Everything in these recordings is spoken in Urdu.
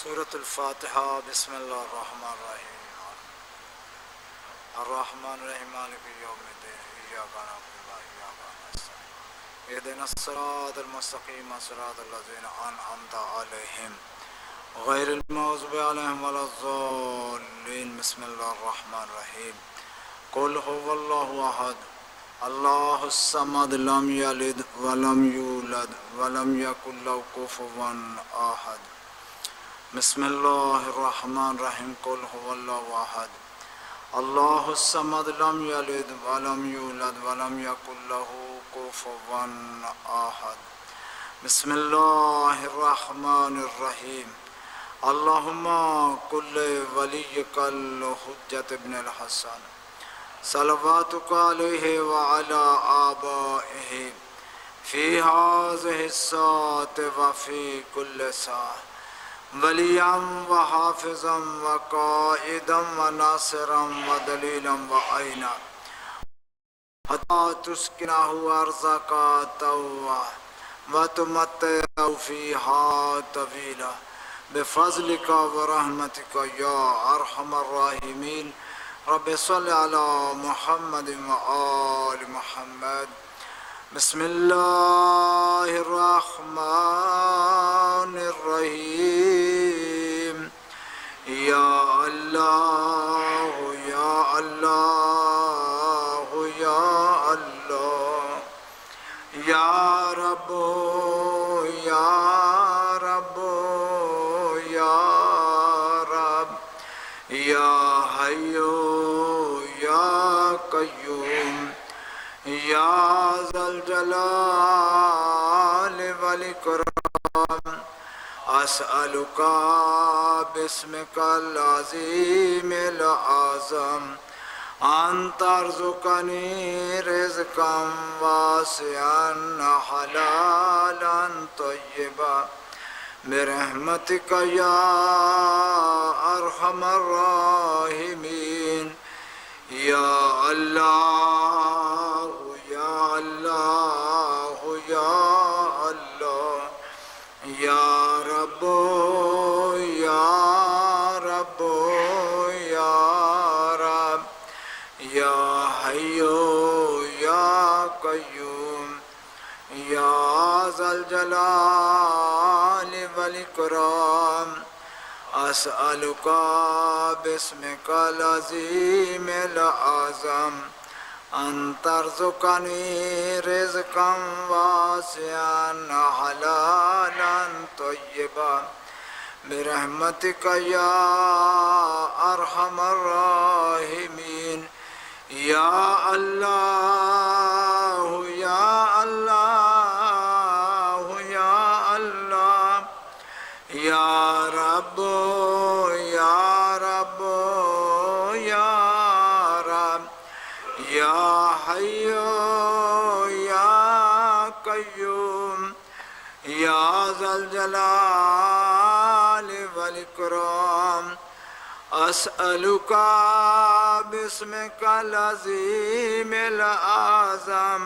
سورة الفاتحہ بسم اللہ الرحمن الرحیم الرحمن الرحیم مالک یوم الدین ایاک نعبد و ایاک نستعین اهدنا الصراط المستقیم صراط الذین انعمت علیہم غیر المغضوب علیہم ولا الضالین بسم اللہ الرحمن الرحیم قل هو اللہ احد اللہ الصمد لم یلد ولم یولد ولم یکن له کفوا احد بسم اللہ الرحمن الرحیم قل هو اللہ احد اللہ الصمد لم یلد ولم یولد ولم یکن له کفوا احد بسم اللہ الرحمن الرحیم اللہم کل ولیک الحجۃ ابن الحسن صلواتک علیہ وعلی آبائہ فی هذه الساعة وفی کل ساعة ولیاً وحافظاً وقائداً وناصراً ودلیلاً وعینا حتی تسکنہ ارضک طوعا وتمتعہ فیہا طویلا بفضلک ورحمتک یا ارحم الراحمین رب صل علی محمد وآل محمد بسم اللہ الرحمن الرحیم یا اللہ یا اللہ یا اللہ یا رب یا رب یا رب یا حی یا قیوم یا ذا الجلال والاکرام اسألک باسمک العظیم الأعظم ان ترزقنی رزقا واسعا حلالا طیبا برحمتک یا ارحم الراحمین یا اللہ یا اللہ یا اللہ یا رب یا رب یا رب یا حی یا قیوم یا ذا الجلال والاکرام اسألک باسمک العظیم الأعظم ان ترزقنی رزقا واسعا حلالا طیبا برحمتک یا ارحم الراحمین یا اللہ یا اللہ یا اللہ یا رب یا رب یا رب یا حی یا قیوم یا ذا الجلال والاکرام اسألک باسمک العظیم الأعظم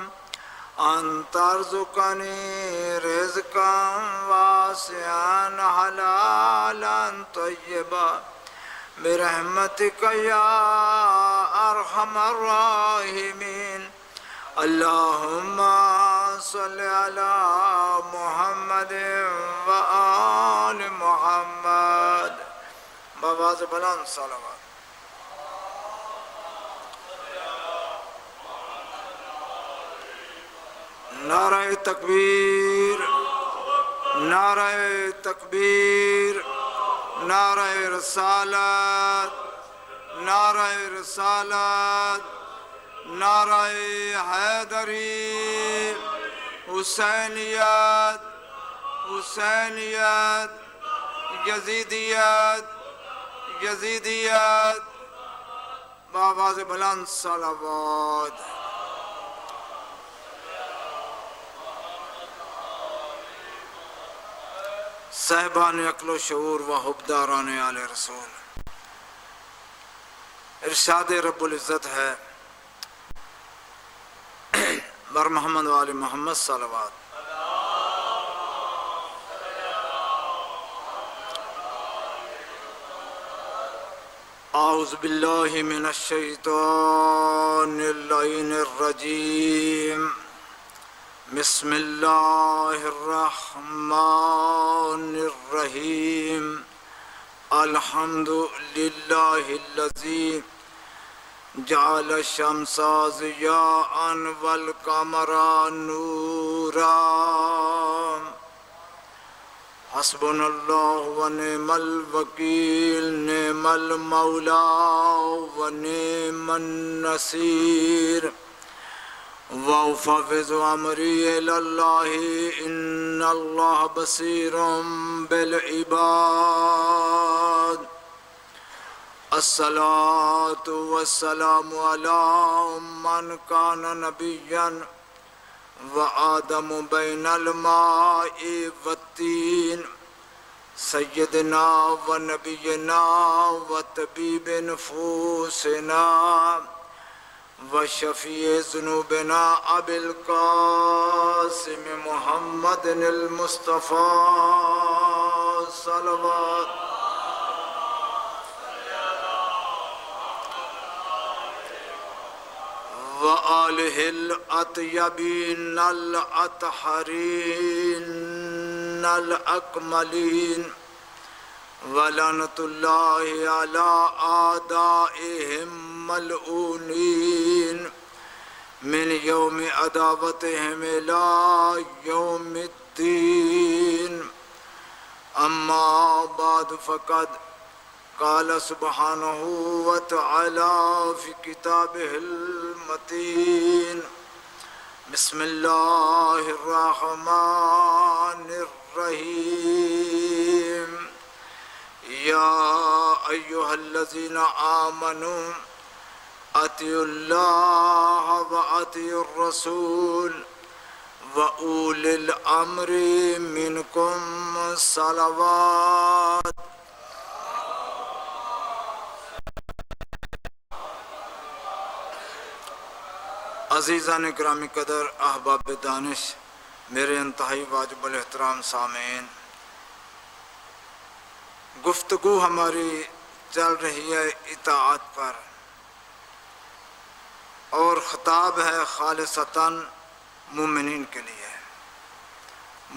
ان ترزقنی رزقا واسعا حلالا طیبا برحمتک یا ارحم الراحمین اللہم صل علی محمد وآل محمد بآواز بلند صلوات نعرہ تکبیر نعرہ تکبیر نعرہ رسالت نعرہ رسالت نعرہ حیدری حسینیت حسینیت یزیدیت یزیدیت بآواز بلند صلوات صاحبان عقل و شعور و حبداران آل رسول ارشاد رب العزت ہے بر محمد و آل محمد صلوات أعوذ بالله من الشيطان اللعين الرجيم بسم الله الرحمن الرحيم الحمد لله الذي جعل الشمس ضياء والقمر نورا حسبنا الله ونعم الوكيل نعم المولى ونعم النصير وأفوض أمري إلى الله إن الله بصير بالعباد الصلاة والسلام على من كان نبيا وآدم بين الماء والطين سيدنا ونبينا وطبيب نفوسنا وشفيع ذنوبنا أبي القاسم محمد المصطفى صلوات وآله الأطيبين الأطهرين الأكملين ولعنة الله على أعدائهم ملعونين من يوم عداوتهم إلى يوم الدين أما بعد فقد قال سبحانه وتعالى في كتابه المتين بسم الله الرحمن الرحيم يا أيها الذين آمنوا أطيعوا الله وأطيعوا الرسول وأولي الأمر منكم صلوات عزیزان گرامی قدر احباب دانش میرے انتہائی واجب الاحترام سامعین، گفتگو ہماری چل رہی ہے اطاعت پر اور خطاب ہے خالصتاً مومنین کے لیے۔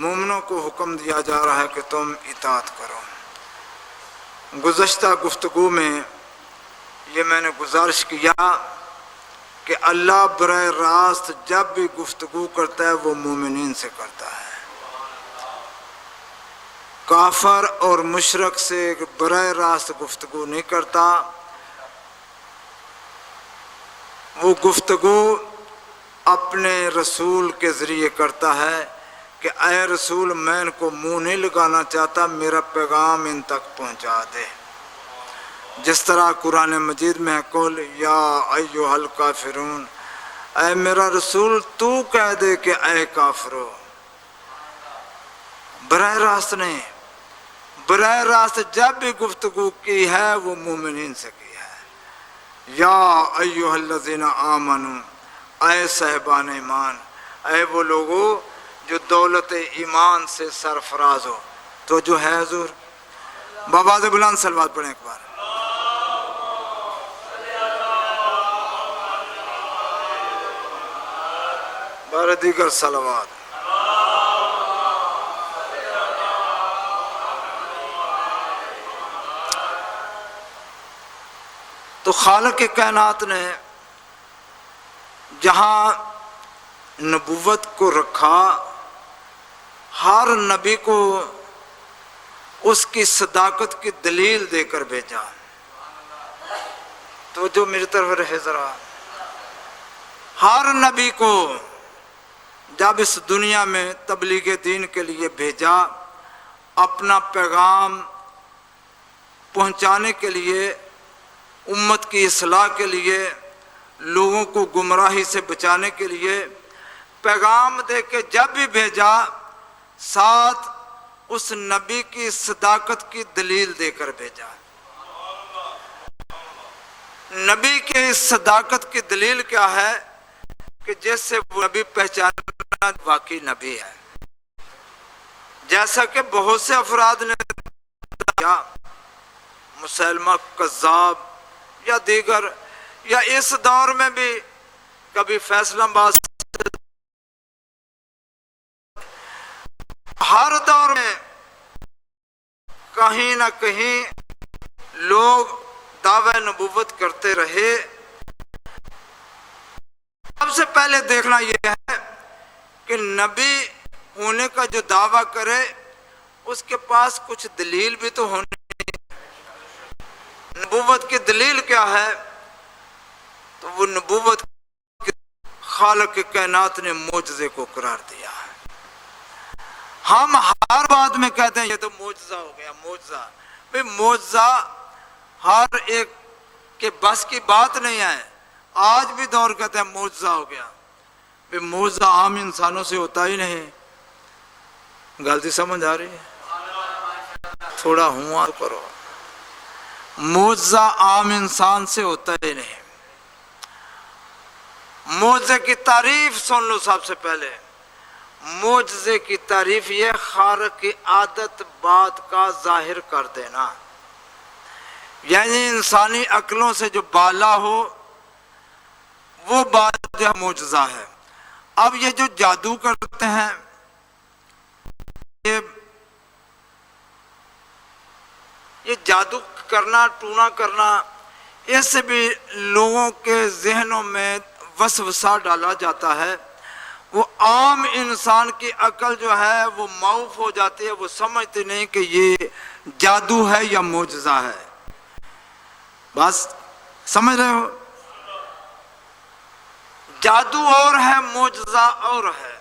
مومنوں کو حکم دیا جا رہا ہے کہ تم اطاعت کرو۔ گزشتہ گفتگو میں یہ میں نے گزارش کیا کہ اللہ براہ راست جب بھی گفتگو کرتا ہے وہ مومنین سے کرتا ہے، کافر اور مشرک سے براہ راست گفتگو نہیں کرتا۔ وہ گفتگو اپنے رسول کے ذریعے کرتا ہے کہ اے رسول میں ان کو منہ نہیں لگانا چاہتا، میرا پیغام ان تک پہنچا دے۔ جس طرح قرآن مجید میں قل یا ایھا الکافرون، اے میرا رسول تو کہہ دے کہ اے کافرو، براہ راست نہیں، براہ راست جب بھی گفتگو کی ہے وہ مومنین سے کی ہے۔ یا ایھا الذین آمنو، اے صاحبان ایمان، اے وہ لوگوں جو دولت ایمان سے سرفراز ہو۔ تو جو ہے حضور بآواز بلند صلوات پڑھیں ایک بار۔ بار دیگر صلوات۔ تو خالق کائنات نے جہاں نبوت کو رکھا، ہر نبی کو اس کی صداقت کی دلیل دے کر بھیجا۔ تو جو میری طرف رہے ذرا، ہر نبی کو جب اس دنیا میں تبلیغ دین کے لیے بھیجا، اپنا پیغام پہنچانے کے لیے، امت کی اصلاح کے لیے، لوگوں کو گمراہی سے بچانے کے لیے پیغام دے کے جب بھی بھیجا، ساتھ اس نبی کی صداقت کی دلیل دے کر بھیجا۔ نبی کی صداقت کی دلیل کیا ہے کہ جیسے وہ نبی پہچانا واقعی نبی ہے، جیسا کہ بہت سے افراد نے مسلمہ کذاب یا دیگر یا اس دور میں بھی کبھی فیصل آباد، ہر دور میں کہیں نہ کہیں لوگ دعوی نبوت کرتے رہے۔ سب سے پہلے دیکھنا یہ ہے کہ نبی ہونے کا جو دعویٰ کرے اس کے پاس کچھ دلیل بھی تو ہونی چاہیے۔ نبوت کی دلیل کیا ہے؟ تو وہ نبوت خالق کائنات نے معجزے کو قرار دیا ہے۔ ہم ہر بات میں کہتے ہیں یہ تو معجزہ ہو گیا، معجزہ۔ بھئی معجزہ ہر ایک کے بس کی بات نہیں ہے۔ آج بھی دور کہتے ہیں معجزہ ہو گیا، بھئی معجزہ عام انسانوں سے ہوتا ہی نہیں۔ غلطی سمجھ آ رہی ہے؟ تھوڑا ہوا کرو، معجزہ عام انسان سے ہوتا ہی نہیں۔ معجزے کی تعریف سن لو سب سے پہلے۔ معجزے کی تعریف یہ خارق کی عادت بات کا ظاہر کر دینا، یعنی انسانی عقلوں سے جو بالا ہو وہ بات جو معجزہ ہے۔ اب یہ جو جادو کرتے ہیں، یہ جادو کرنا، ٹونا کرنا، اس سے بھی لوگوں کے ذہنوں میں وسوسہ ڈالا جاتا ہے۔ وہ عام انسان کی عقل جو ہے وہ معوف ہو جاتی ہے، وہ سمجھتے نہیں کہ یہ جادو ہے یا معجزہ ہے۔ بس سمجھ رہے ہو؟ جادو اور ہے، معجزہ اور ہے۔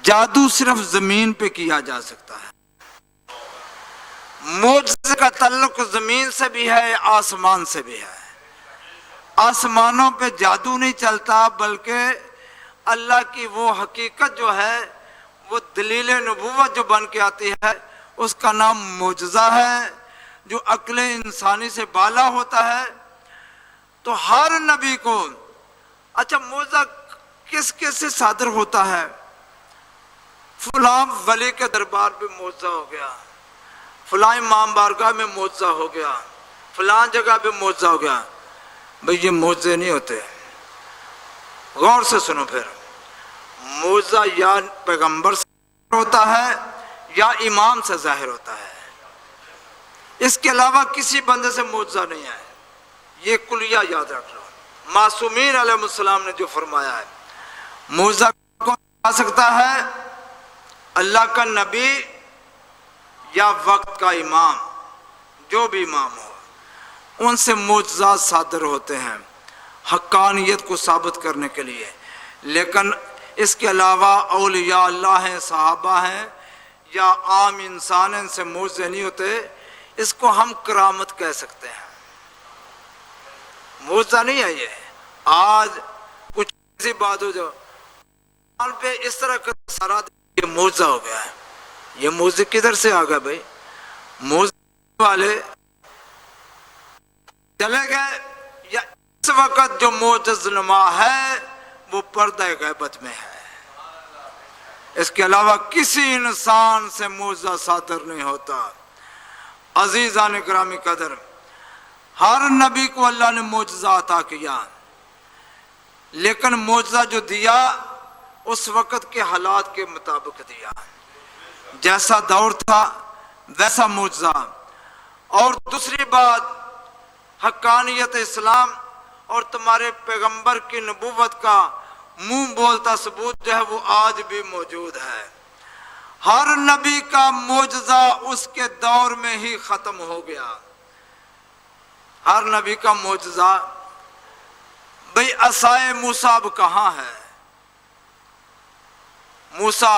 جادو صرف زمین پہ کیا جا سکتا ہے، معجزے کا تعلق زمین سے بھی ہے، آسمان سے بھی ہے۔ آسمانوں پہ جادو نہیں چلتا، بلکہ اللہ کی وہ حقیقت جو ہے، وہ دلیل نبوت جو بن کے آتی ہے، اس کا نام معجزہ ہے، جو عقل انسانی سے بالا ہوتا ہے۔ تو ہر نبی کو اچھا معجزہ کس کس سے صادر ہوتا ہے؟ فلاں ولی کے دربار پہ معجزہ ہو گیا، فلاں امام بارگاہ میں معجزہ ہو گیا، فلاں جگہ پہ معجزہ ہو گیا۔ بھئی یہ معجزے نہیں ہوتے، غور سے سنو۔ پھر معجزہ یا پیغمبر سے ظاہر ہوتا ہے یا امام سے ظاہر ہوتا ہے، اس کے علاوہ کسی بندے سے معجزہ نہیں ہے۔ یہ کلیہ یاد رکھ لو۔ معصومین علیہ السلام نے جو فرمایا ہے، معجزہ کون آ سکتا ہے؟ اللہ کا نبی یا وقت کا امام، جو بھی امام ہو، ان سے معجزات صادر ہوتے ہیں حقانیت کو ثابت کرنے کے لیے۔ لیکن اس کے علاوہ اولیاء اللہ ہیں، صحابہ ہیں یا عام انسان ہیں، ان سے معجزے نہیں ہوتے۔ اس کو ہم کرامت کہہ سکتے ہیں، معجزہ نہیں ہے یہ۔ آج کچھ ایسی بات ہو جو پہ اس طرح کا سارا یہ معجزہ ہو گیا ہے، یہ معجزہ کدھر سے آ گیا بھائی؟ معجزے والے چلے گئے، یا اس وقت جو معجز نما ہے وہ پردہ غیبت میں ہے۔ اس کے علاوہ کسی انسان سے معجزہ صادر نہیں ہوتا۔ عزیزان گرامی قدر، ہر نبی کو اللہ نے معجزہ عطا کیا، لیکن معجزہ جو دیا اس وقت کے حالات کے مطابق دیا، جیسا دور تھا ویسا معجزہ۔ اور دوسری بات، حقانیت اسلام اور تمہارے پیغمبر کی نبوت کا منہ بولتا ثبوت جو ہے وہ آج بھی موجود ہے۔ ہر نبی کا معجزہ اس کے دور میں ہی ختم ہو گیا، ہر نبی کا معجزہ۔ بھئی عصائے موسیٰ اب کہاں ہے؟ موسیٰ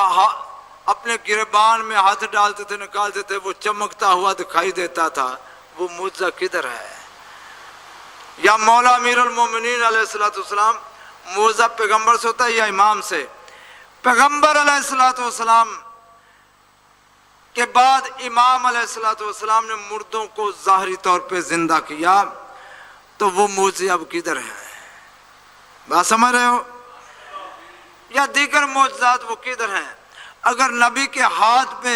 اپنے گریبان میں ہاتھ ڈالتے تھے، نکالتے تھے، وہ چمکتا ہوا دکھائی دیتا تھا، وہ معجزہ کدھر ہے؟ یا مولا امیر المومنین علیہ السلام، معجزہ پیغمبر سے ہوتا ہے یا امام سے؟ پیغمبر علیہ السلام کے بعد امام علیہ السلام نے مردوں کو ظاہری طور پہ زندہ کیا، تو وہ معجزے اب کدھر ہے؟ بات سمجھ رہے ہو؟ یا دیگر معجزات وہ کدھر ہیں؟ اگر نبی کے ہاتھ پہ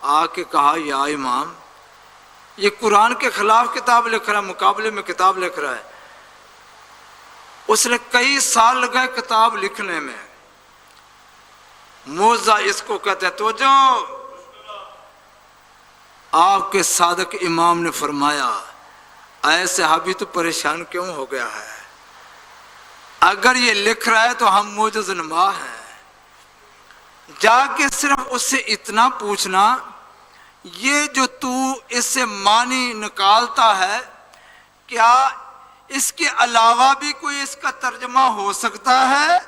آ کے کہا یا امام یہ قرآن کے خلاف کتاب لکھ رہا ہے، مقابلے میں کتاب لکھ رہا ہے۔ اس نے کئی سال لگائے کتاب لکھنے میں، موعظہ اس کو کہتے ہیں۔ تو جو آپ کے صادق امام نے فرمایا اے صحابی تو پریشان کیوں ہو گیا ہے؟ اگر یہ لکھ رہا ہے تو ہم معجز نما ہیں، جا کے صرف اس سے اتنا پوچھنا یہ جو تو اس سے معنی نکالتا ہے کیا اس کے علاوہ بھی کوئی اس کا ترجمہ ہو سکتا ہے؟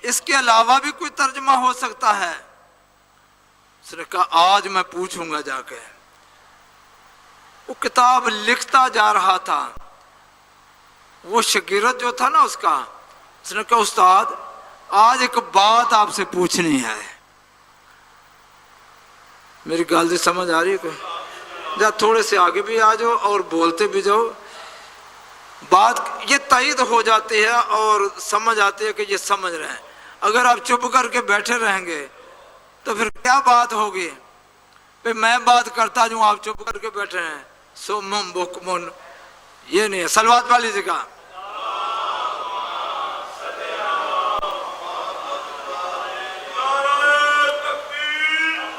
اس کے علاوہ بھی کوئی ترجمہ ہو سکتا ہے؟ اس نے کہا آج میں پوچھوں گا جا کے۔ وہ کتاب لکھتا جا رہا تھا، وہ شاگرد جو تھا نا اس کا، اس نے کہا استاد آج ایک بات آپ سے پوچھنی ہے۔ میری گل دی سمجھ آ رہی ہے کوئی؟ جا تھوڑے سے آگے بھی آ جاؤ اور بولتے بھی جاؤ، بات یہ تائید ہو جاتی ہے اور سمجھ آتی ہے کہ یہ سمجھ رہے ہیں۔ اگر آپ چپ کر کے بیٹھے رہیں گے تو پھر کیا بات ہوگی؟ پھر میں بات کرتا جو آپ چپ کر کے بیٹھے ہیں، سمم بکمن، یہ نہیں ہے۔ صلوات پڑھ لیجیے گا۔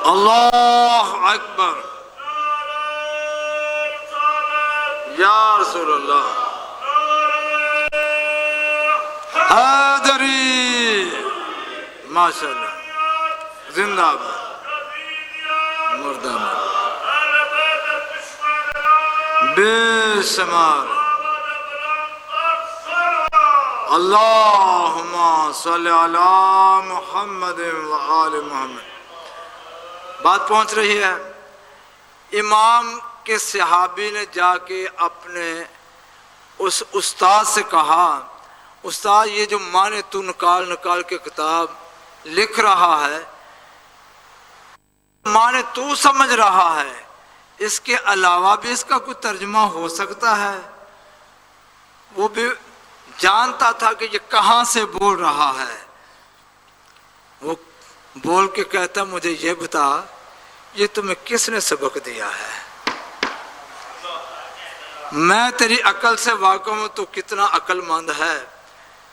اللہ اکبر، یا رسول اللہ، حیدری، ماشاءاللہ، زندہ باد، مردہ بے شمار، اللہم صلی علی محمد و آل محمد۔ بات پہنچ رہی ہے۔ امام کے صحابی نے جا کے اپنے اس استاد سے کہا استاد یہ جو معنی تو نکال نکال کے کتاب لکھ رہا ہے، معنی تو سمجھ رہا ہے، اس کے علاوہ بھی اس کا کوئی ترجمہ ہو سکتا ہے؟ وہ بھی جانتا تھا کہ یہ کہاں سے بول رہا ہے۔ وہ بول کے کہتا مجھے یہ بتا یہ تمہیں کس نے سبق دیا ہے؟ میں تیری عقل سے واقف ہوں، تو کتنا عقل مند ہے،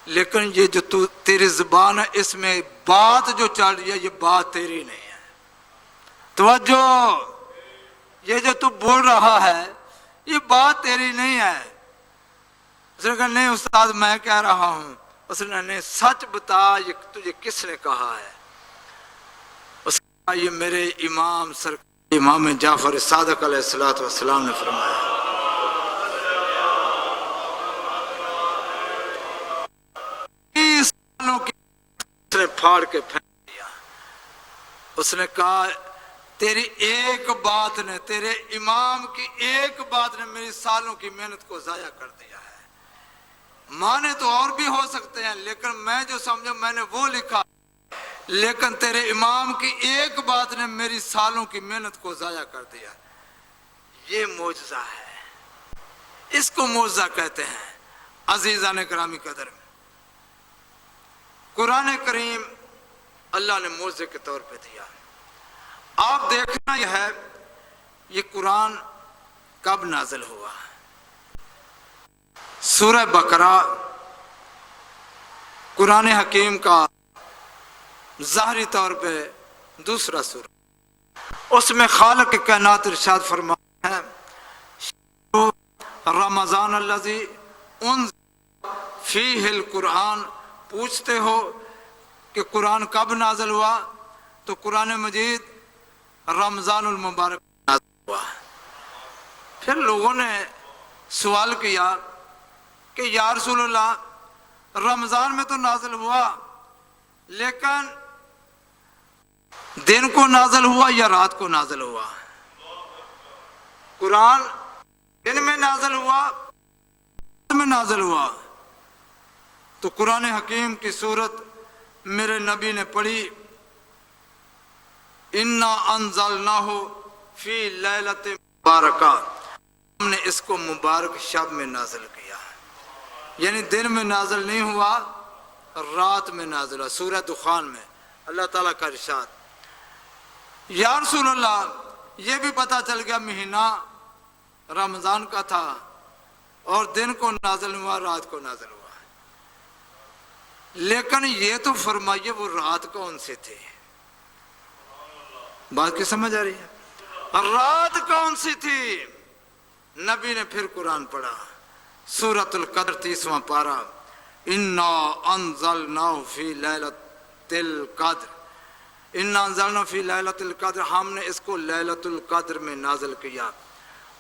لیکن یہ جو تیری زبان ہے اس میں بات جو چل رہی ہے یہ بات تیری نہیں ہے۔ توجہ، یہ جو تو بول رہا ہے یہ بات تیری نہیں ہے۔ اس نے کہا نہیں استاد میں کہہ رہا ہوں۔ اس نے نہیں سچ بتا یہ تجھے کس نے کہا ہے؟ اس نے کہا یہ میرے امام سرکار امام جعفر صادق علیہ السلام نے فرمایا۔ 30 سالوں کی اس نے پھاڑ کے پھینک دیا۔ اس نے کہا تیری ایک بات نے، تیرے امام کی ایک بات نے میری سالوں کی محنت کو ضائع کر دیا ہے۔ معنی تو اور بھی ہو سکتے ہیں لیکن میں جو سمجھا میں نے وہ لکھا، لیکن تیرے امام کی ایک بات نے میری سالوں کی محنت کو ضائع کر دیا۔ یہ معجزہ ہے، اس کو معجزہ کہتے ہیں۔ عزیزان گرامی قدر، قرآن کریم اللہ نے معجزے کے طور پہ دیا۔ آپ دیکھنا یہ ہے یہ قرآن کب نازل ہوا؟ سورہ بقرہ قرآن حکیم کا ظاہری طور پہ دوسرا سورہ، اس میں خالق کائنات ارشاد فرمایا ہے رمضان الذی انزل فیہ القرآن۔ پوچھتے ہو کہ قرآن کب نازل ہوا، تو قرآن مجید رمضان المبارک نازل ہوا۔ پھر لوگوں نے سوال کیا کہ یا رسول اللہ رمضان میں تو نازل ہوا، لیکن دن کو نازل ہوا یا رات کو نازل ہوا؟ قرآن دن میں نازل ہوا، رات میں نازل ہوا؟ تو قرآن حکیم کی صورت میرے نبی نے پڑھی انا انزلناہ فی لیلۃ مبارکہ، ہم نے اس کو مبارک شب میں نازل کیا، یعنی دن میں نازل نہیں ہوا، رات میں نازل ہوا۔ سورہ دخان میں اللہ تعالیٰ کا ارشاد یا رسول اللہ یہ بھی پتہ چل گیا مہینہ رمضان کا تھا اور دن کو نازل ہوا رات کو نازل ہوا، لیکن یہ تو فرمائیے وہ رات کون سے تھے؟ بات کی سمجھ آ رہی ہے؟ رات کون سی تھی؟ نبی نے پھر قرآن پڑھا، سورۃ القدر 30واں پارہ، انا انزلناہ فی لیلۃ القدر، انا انزلنا فی لیلۃ القدر، ہم نے اس کو لیلۃ القدر میں نازل کیا،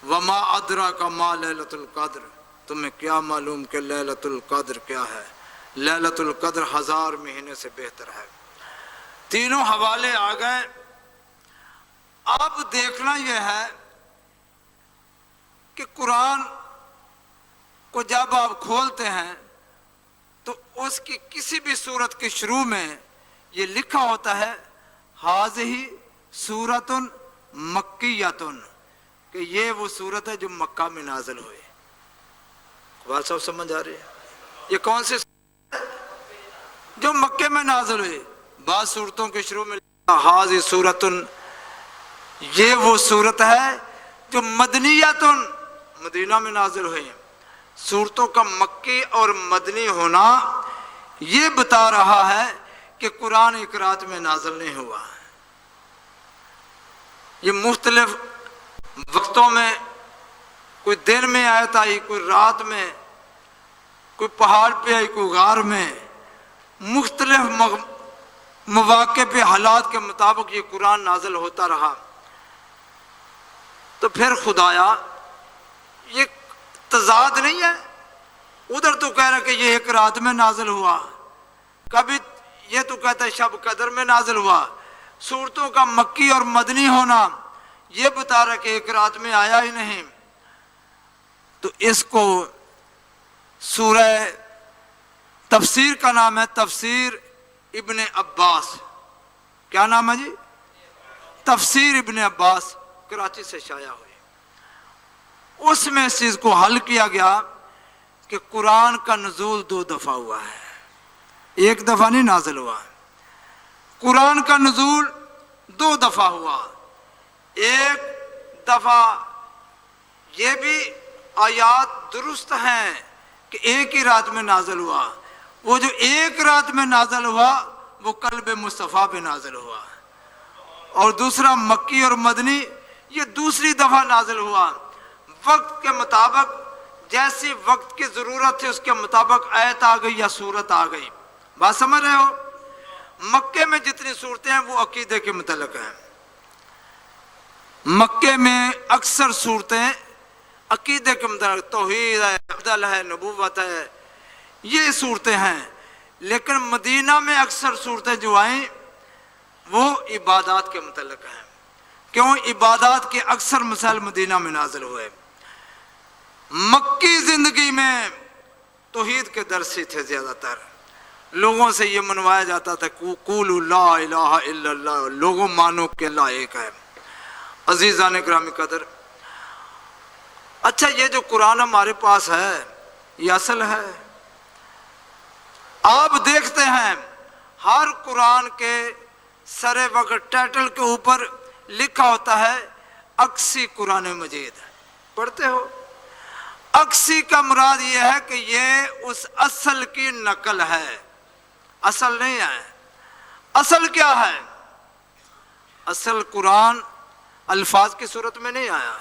وما ادراک ما لیلۃ القدر، تمہیں کیا معلوم کہ لیلۃ القدر کیا ہے؟ لیلۃ القدر 1000 مہینے سے بہتر ہے۔ تینوں حوالے آ گئے۔ اب دیکھنا یہ ہے کہ قرآن کو جب آپ کھولتے ہیں تو اس کی کسی بھی سورت کی شروع میں یہ لکھا ہوتا ہے ہاذہ سورۃ مکیۃ، کہ یہ وہ سورت ہے جو مکہ میں نازل ہوئی۔ بات سب سمجھ آ رہی ہے؟ یہ کون سی سورت ہے جو مکے میں نازل ہوئی؟ بعض صورتوں کے شروع میں ہاذہ سورۃ، یہ وہ صورت ہے جو مدنیۃ، مدینہ میں نازل ہوئی۔ صورتوں کا مکی اور مدنی ہونا یہ بتا رہا ہے کہ قرآن ایک رات میں نازل نہیں ہوا، یہ مختلف وقتوں میں، کوئی دن میں آیت آئی، کوئی رات میں، کوئی پہاڑ پہ آئی، کوئی غار میں، مختلف مواقع پہ حالات کے مطابق یہ قرآن نازل ہوتا رہا۔ تو پھر خدایا یہ تضاد نہیں ہے؟ ادھر تو کہہ رہا کہ یہ ایک رات میں نازل ہوا، کبھی یہ تو کہتا ہے شب قدر میں نازل ہوا۔ صورتوں کا مکی اور مدنی ہونا یہ بتا رہا کہ ایک رات میں آیا ہی نہیں۔ تو اس کو سورہ تفسیر کا نام ہے تفسیر ابن عباس۔ کیا نام ہے جی؟ تفسیر ابن عباس، کراچی سے شائع ہوئی۔ اس میں اس چیز کو حل کیا گیا کہ قرآن کا نزول 2 دفعہ ہوا ہے، ایک دفعہ نہیں نازل ہوا۔ قرآن کا نزول 2 دفعہ ہوا۔ ایک دفعہ یہ بھی آیات درست ہیں کہ ایک ہی رات میں نازل ہوا، وہ جو ایک رات میں نازل ہوا وہ قلب مصطفیٰ پہ نازل ہوا، اور دوسرا مکی اور مدنی یہ دوسری دفعہ نازل ہوا۔ وقت کے مطابق جیسی وقت کی ضرورت تھی اس کے مطابق آیت آ گئی یا سورت آ گئی۔ بات سمجھ رہے ہو؟ مکے میں جتنی صورتیں ہیں وہ عقیدے کے متعلق ہیں۔ مکے میں اکثر صورتیں عقیدے کے متعلق، توحید ہے، عدل ہے، نبوت ہے، یہ صورتیں ہیں۔ لیکن مدینہ میں اکثر صورتیں جو آئیں وہ عبادات کے متعلق ہیں، کیوں؟ عبادات کے اکثر مسائل مدینہ میں نازل ہوئے۔ مکی زندگی میں توحید کے درس ہی تھے، زیادہ تر لوگوں سے یہ منوایا جاتا تھا قولوا لا الہ الا اللہ، لوگوں مانو کہ اللہ ایک ہے۔ عزیزان گرامی قدر، اچھا یہ جو قرآن ہمارے پاس ہے یہ اصل ہے؟ آپ دیکھتے ہیں ہر قرآن کے سر وقت ٹائٹل کے اوپر لکھا ہوتا ہے اقصی قرآن مجید، پڑھتے ہو؟ اقصی کا مراد یہ ہے کہ یہ اس اصل کی نقل ہے، اصل نہیں ہے۔ اصل کیا ہے؟ اصل قرآن الفاظ کی صورت میں نہیں آیا،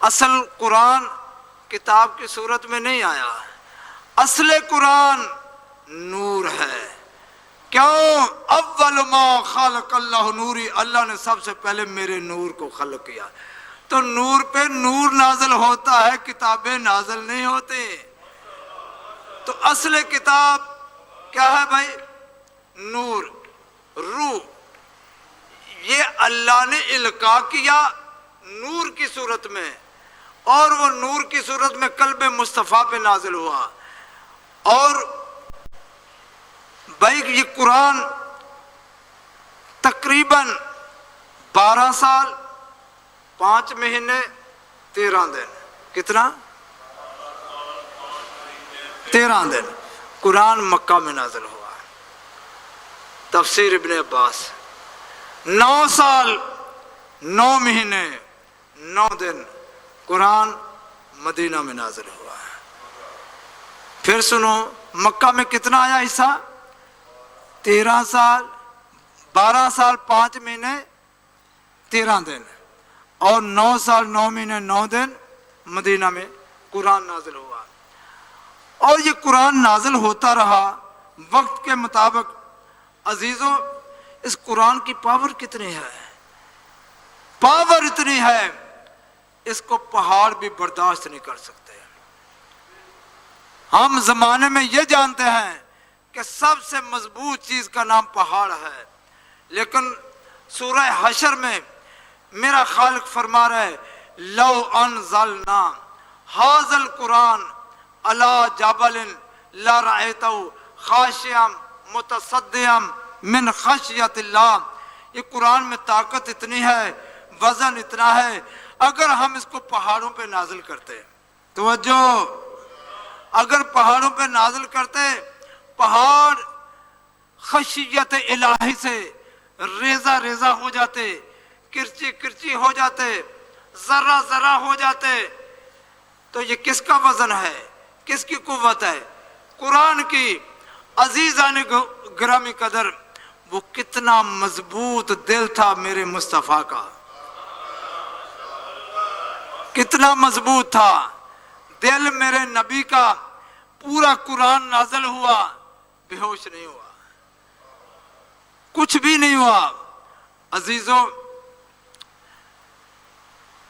اصل قرآن کتاب کی صورت میں نہیں آیا، اصل قرآن نور ہے۔ کیوں؟ اول ما خلق اللہ نوری، اللہ نے سب سے پہلے میرے نور کو خلق کیا۔ تو نور پہ نور نازل ہوتا ہے، کتابیں نازل نہیں ہوتے۔ تو اصل کتاب کیا ہے بھائی؟ نور، روح، یہ اللہ نے القاء کیا نور کی صورت میں، اور وہ نور کی صورت میں قلب مصطفیٰ پہ نازل ہوا۔ اور بھائی یہ قرآن تقریباً 12 سال 5 مہینے 13 دن، کتنا؟ 13 دن قرآن مکہ میں نازل ہوا۔ تفسیر ابن عباس، 9 سال 9 مہینے 9 دن قرآن مدینہ میں نازل ہوا ہے۔ پھر سنو مکہ میں کتنا آیا حصہ؟ 13 سال 12 سال 5 مہینے 13 دن، اور 9 سال 9 مہینے 9 دن مدینہ میں قرآن نازل ہوا۔ اور یہ قرآن نازل ہوتا رہا وقت کے مطابق۔ عزیزوں، اس قرآن کی پاور کتنی ہے؟ پاور اتنی ہے اس کو پہاڑ بھی برداشت نہیں کر سکتے۔ ہم زمانے میں یہ جانتے ہیں کہ سب سے مضبوط چیز کا نام پہاڑ ہے، لیکن سورہ حشر میں میرا خالق فرما رہے لو انزلنا ھذا القرآن علی جبل لرأیتہ خاشعا متصدعا من خشیۃ اللہ۔ یہ قرآن میں طاقت اتنی ہے، وزن اتنا ہے، اگر ہم اس کو پہاڑوں پہ نازل کرتے، توجہ، اگر پہاڑوں پہ نازل کرتے، پہاڑ خشیت الہی سے ریزہ ریزہ ہو جاتے، کرچی کرچی ہو جاتے، ذرہ ذرہ ہو جاتے۔ تو یہ کس کا وزن ہے؟ کس کی قوت ہے؟ قرآن کی۔ عزیزان گرامی قدر، وہ کتنا مضبوط دل تھا میرے مصطفیٰ کا، کتنا مضبوط تھا دل میرے نبی کا۔ پورا قرآن نازل ہوا، بے ہوش نہیں ہوا، کچھ بھی نہیں ہوا۔ عزیزوں،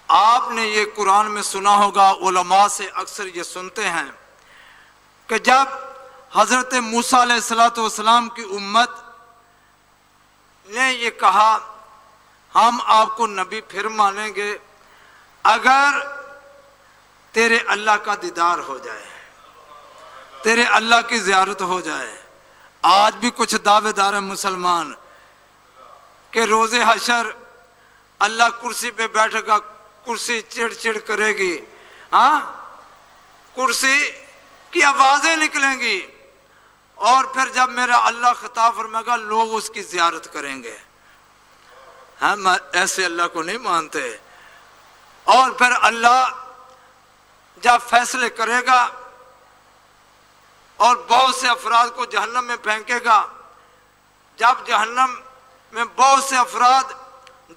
آپ نے یہ قرآن میں سنا ہوگا، علماء سے اکثر یہ سنتے ہیں کہ جب حضرت موسیٰ علیہ السلام کی امت نے یہ کہا ہم آپ کو نبی پھر مانیں گے اگر تیرے اللہ کا دیدار ہو جائے، تیرے اللہ کی زیارت ہو جائے۔ آج بھی کچھ دعوے دار ہیں مسلمان کہ روز حشر اللہ کرسی پہ بیٹھے گا، کرسی چڑ چڑ کرے گی، ہاں، کرسی کی آوازیں نکلیں گی، اور پھر جب میرا اللہ خطاب فرمائے گا لوگ اس کی زیارت کریں گے۔ ہم ایسے اللہ کو نہیں مانتے۔ اور پھر اللہ جب فیصلے کرے گا اور بہت سے افراد کو جہنم میں پھینکے گا، جب جہنم میں بہت سے افراد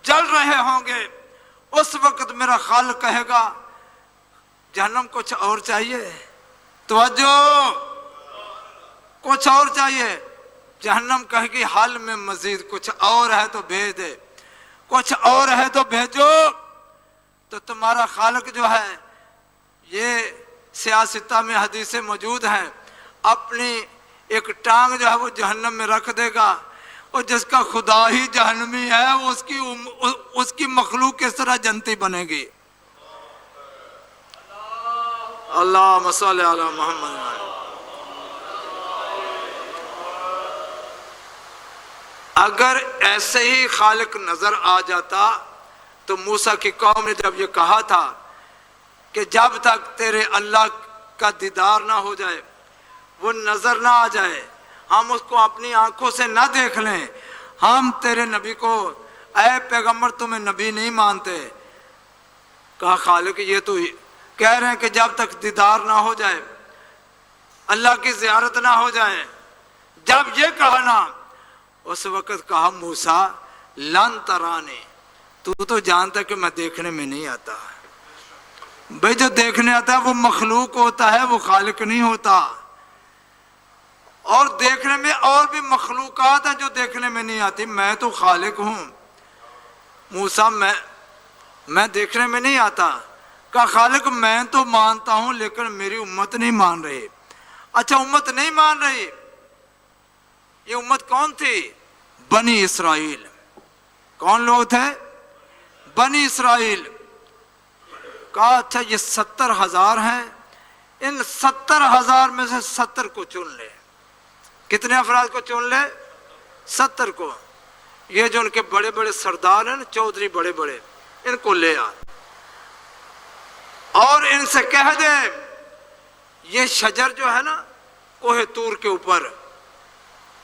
جل رہے ہوں گے، اس وقت میرا خالق کہے گا جہنم کچھ اور چاہیے، توجہ، کچھ اور چاہیے۔ جہنم کہے گی حال میں مزید کچھ اور ہے تو بھیج دے، کچھ اور ہے تو بھیجو۔ تو تمہارا خالق جو ہے، یہ سیاستہ میں حدیثیں موجود ہیں، اپنی ایک ٹانگ جو ہے وہ جہنم میں رکھ دے گا، اور جس کا خدا ہی جہنمی ہے وہ اس کی مخلوق کس طرح جنتی بنے گی۔ اللہم صلی علی محمد۔ اگر ایسے ہی خالق نظر آ جاتا تو موسیٰ کی قوم نے جب یہ کہا تھا کہ جب تک تیرے اللہ کا دیدار نہ ہو جائے، وہ نظر نہ آ جائے، ہم اس کو اپنی آنکھوں سے نہ دیکھ لیں، ہم تیرے نبی کو، اے پیغمبر تمہیں نبی نہیں مانتے۔ کہا خالق یہ تو کہہ رہے ہیں کہ جب تک دیدار نہ ہو جائے، اللہ کی زیارت نہ ہو جائے۔ جب یہ کہا نا، اس وقت کہا موسیٰ لن ترانی، تو جانتا کہ میں دیکھنے میں نہیں آتا۔ بھئی جو دیکھنے آتا ہے وہ مخلوق ہوتا ہے، وہ خالق نہیں ہوتا۔ اور دیکھنے میں اور بھی مخلوقات ہیں جو دیکھنے میں نہیں آتی، میں تو خالق ہوں۔ موسیٰ میں دیکھنے میں نہیں آتا۔ کہا خالق میں تو مانتا ہوں لیکن میری امت نہیں مان رہی۔ اچھا امت نہیں مان رہی، یہ امت کون تھی؟ بنی اسرائیل۔ کون لوگ تھے؟ بنی اسرائیل۔ کہا اچھا یہ 70,000 ہیں، ان 70,000 میں سے 70 کو چن لے۔ کتنے افراد کو چن لے؟ 70 کو۔ یہ جو ان کے بڑے بڑے سردار ہیں، چودھری بڑے بڑے، ان کو لے آ اور ان سے کہہ دے یہ شجر جو ہے نا کوہ طور کے اوپر،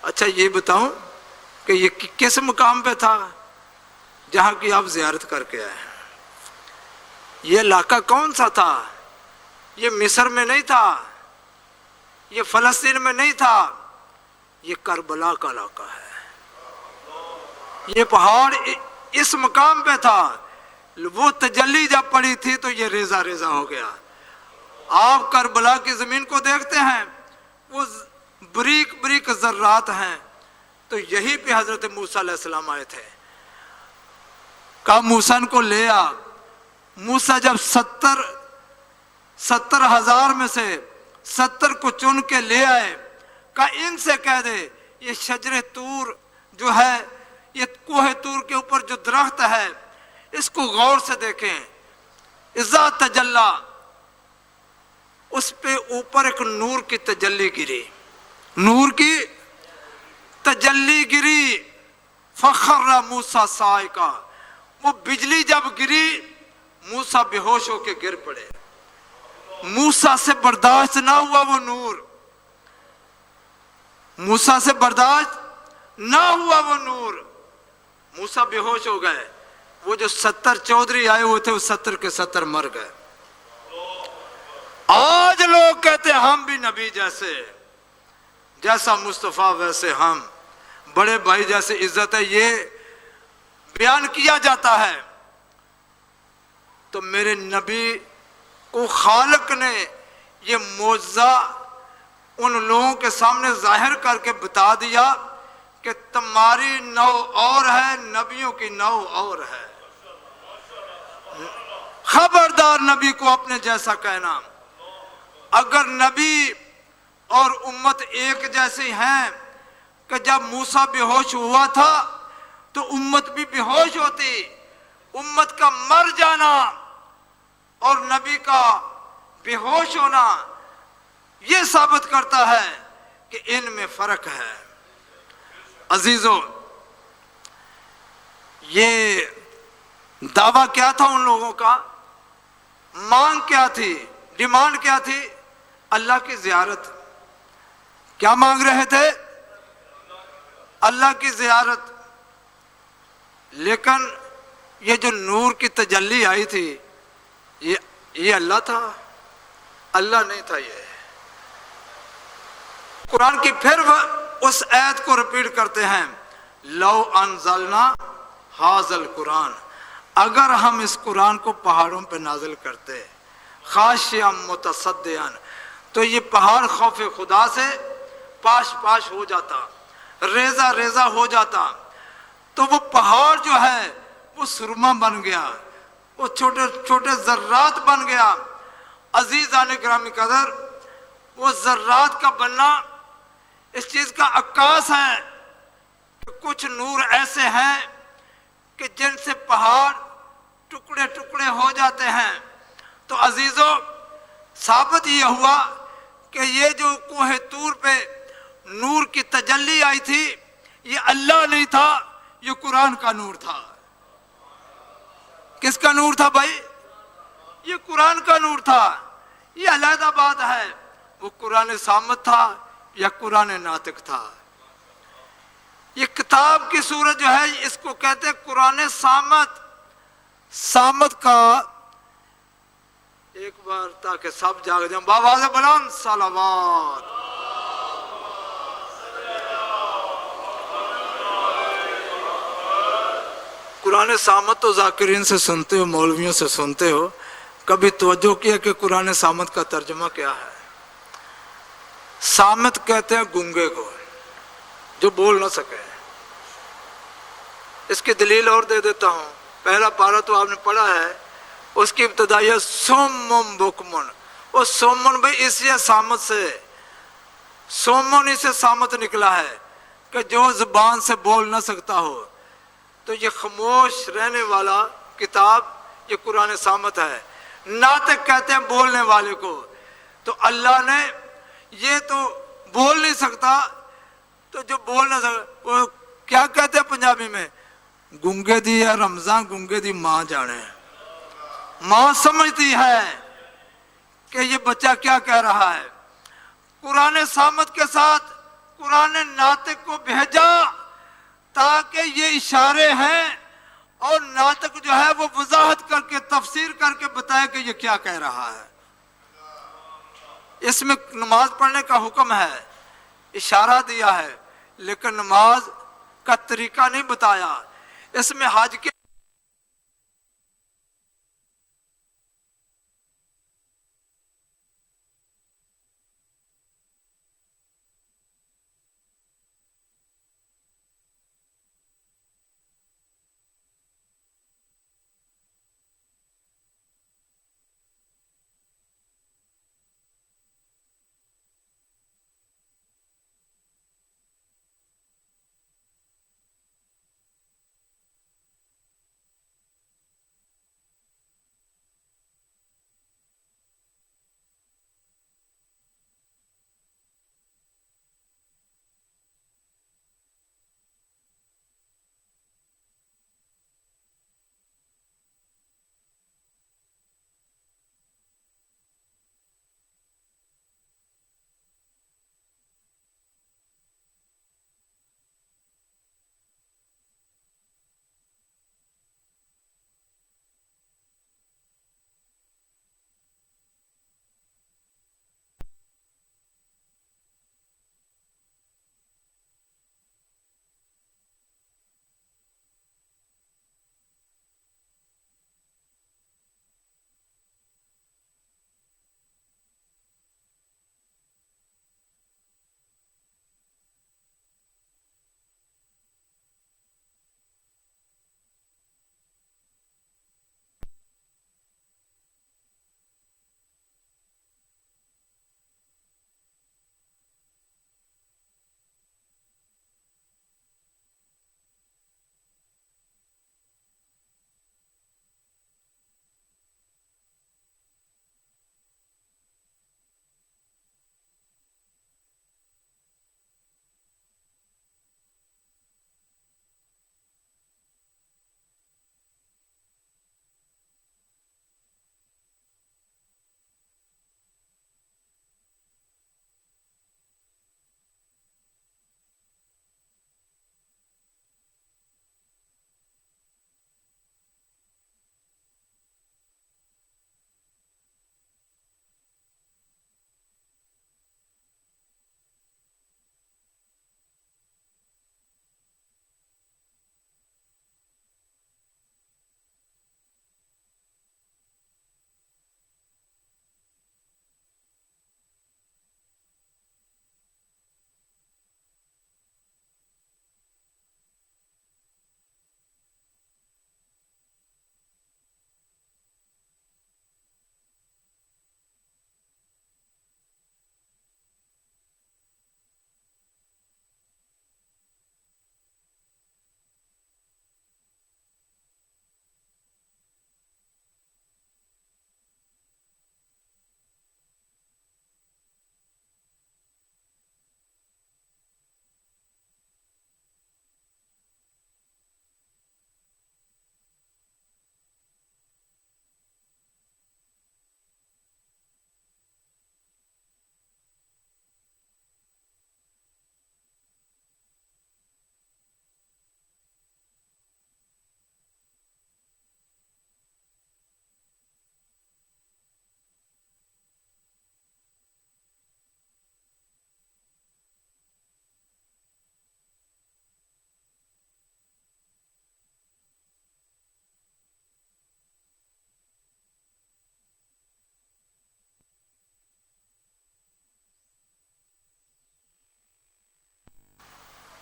اچھا یہ بتاؤں کہ یہ کس مقام پہ تھا؟ جہاں کی آپ زیارت کر کے آئے ہیں۔ یہ علاقہ کون سا تھا؟ یہ مصر میں نہیں تھا، یہ فلسطین میں نہیں تھا، یہ کربلا کا علاقہ ہے۔ یہ پہاڑ اس مقام پہ تھا، وہ تجلی جب پڑی تھی تو یہ ریزہ ریزہ ہو گیا۔ آپ کربلا کی زمین کو دیکھتے ہیں، وہ بریک بریک ذرات ہیں، تو یہی پہ حضرت موسیٰ علیہ السلام آئے تھے۔ کہا موسیٰ کو لے آ۔ موسیٰ جب 70,000 میں سے 70 کو چن کے لے آئے، کہا ان سے کہہ دے یہ شجر طور جو ہے، یہ کوہ طور کے اوپر جو درخت ہے، اس کو غور سے دیکھیں۔ اذا تجلی، اس پہ اوپر ایک نور کی تجلی گری، نور کی تجلی گری۔ فخر موسیٰ صاعقا، وہ بجلی جب گری موسیٰ بے ہوش ہو کے گر پڑے۔ موسیٰ سے برداشت نہ ہوا وہ نور، موسیٰ سے برداشت نہ ہوا وہ نور، موسیٰ بے ہوش ہو گئے۔ وہ جو 70 چودھری آئے ہوئے تھے وہ 70 کے 70 مر گئے۔ آج لوگ کہتے ہیں ہم بھی نبی جیسے، جیسا مصطفیٰ ویسے ہم، بڑے بھائی جیسے عزت ہے، یہ بیان کیا جاتا ہے۔ تو میرے نبی کو خالق نے یہ معجزہ ان لوگوں کے سامنے ظاہر کر کے بتا دیا کہ تمہاری نو اور ہے، نبیوں کی نو اور ہے۔ خبردار نبی کو اپنے جیسا کہنا۔ اگر نبی اور امت ایک جیسے ہیں کہ جب موسیٰ بے ہوش ہوا تھا تو امت بھی بے ہوش ہوتی، امت کا مر جانا اور نبی کا بے ہوش ہونا یہ ثابت کرتا ہے کہ ان میں فرق ہے۔ عزیزو، یہ دعویٰ کیا تھا ان لوگوں کا؟ مانگ کیا تھی؟ ڈیمانڈ کیا تھی؟ اللہ کی زیارت۔ کیا مانگ رہے تھے؟ اللہ کی زیارت۔ لیکن یہ جو نور کی تجلی آئی تھی یہ اللہ تھا؟ اللہ نہیں تھا۔ یہ قرآن کی پھر اس آیت کو ریپیٹ کرتے ہیں، لو انزلنا ھذا القرآن، اگر ہم اس قرآن کو پہاڑوں پہ نازل کرتے، خاشعا متصدعا، تو یہ پہاڑ خوف خدا سے پاش پاش ہو جاتا، ریزہ ریزہ ہو جاتا۔ تو وہ پہاڑ جو ہے وہ سرما بن گیا، وہ چھوٹے چھوٹے ذرات بن گیا۔ عزیزان گرامی قدر، وہ ذرات کا بننا اس چیز کا عکاس ہے کہ کچھ نور ایسے ہیں کہ جن سے پہاڑ ٹکڑے ٹکڑے ہو جاتے ہیں۔ تو عزیزو، ثابت یہ ہوا کہ یہ جو کوہ طور پہ نور کی تجلی آئی تھی یہ اللہ نہیں تھا، یہ قرآن کا نور تھا۔ کس کا نور تھا بھائی؟ یہ قرآن کا نور تھا۔ یہ علیحدہ بات ہے وہ قرآن صامت تھا یا قرآن ناطق تھا۔ یہ کتاب کی صورت جو ہے اس کو کہتے ہیں قرآن صامت۔ صامت کا ایک بار تاکہ سب جاگ جائیں، بآواز بلند صلوات۔ قرآن صامت تو ذاکرین سے سنتے ہو، مولویوں سے سنتے ہو، کبھی توجہ کیا کہ قرآن صامت کا ترجمہ کیا ہے؟ صامت کہتے ہیں گونگے کو، جو بول نہ سکے۔ اس کی دلیل اور دے دیتا ہوں۔ پہلا پارہ تو آپ نے پڑھا ہے، اس کی ابتدائیہ سومن بکمن۔ وہ سومن بھائی اس سے صامت سے، سومن اس سے صامت نکلا ہے کہ جو زبان سے بول نہ سکتا ہو۔ تو یہ خاموش رہنے والا کتاب یہ قرآن صامت ہے۔ ناطق کہتے ہیں بولنے والے کو۔ تو اللہ نے یہ تو بول نہیں سکتا، تو جو بول نہ سکتا وہ کیا کہتے ہیں پنجابی میں؟ گونگے دی ہے رمضان، گونگے دی ماں جانے۔ ماں سمجھتی ہے کہ یہ بچہ کیا کہہ رہا ہے۔ قرآن صامت کے ساتھ قرآن ناطق کو بھیجا تاکہ یہ اشارے ہیں اور ناطق جو ہے وہ وضاحت کر کے تفسیر کر کے بتائے کہ یہ کیا کہہ رہا ہے۔ اس میں نماز پڑھنے کا حکم ہے، اشارہ دیا ہے، لیکن نماز کا طریقہ نہیں بتایا۔ اس میں حج کے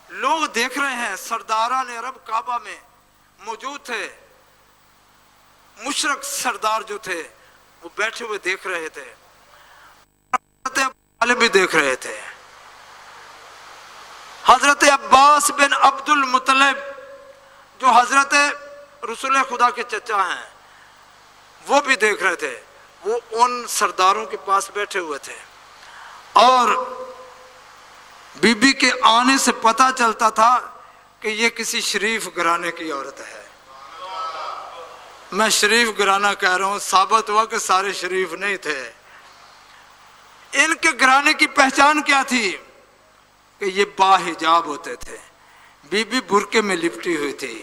لوگ دیکھ رہے ہیں، سرداران عرب کعبہ میں موجود تھے، مشرک سردار جو تھے وہ بیٹھے ہوئے دیکھ رہے تھے، حضرت ابو بھی دیکھ رہے تھے، حضرت عباس بن عبد المطلب جو حضرت رسول خدا کے چچا ہیں وہ بھی دیکھ رہے تھے۔ وہ ان سرداروں کے پاس بیٹھے ہوئے تھے اور بی بی کے آنے سے پتہ چلتا تھا کہ یہ کسی شریف گھرانے کی عورت ہے۔ میں شریف گھرانہ کہہ رہا ہوں، ثابت ہوا کہ سارے شریف نہیں تھے۔ ان کے گھرانے کی پہچان کیا تھی کہ یہ باحجاب ہوتے تھے، بی بی برقعے میں لپٹی ہوئی تھی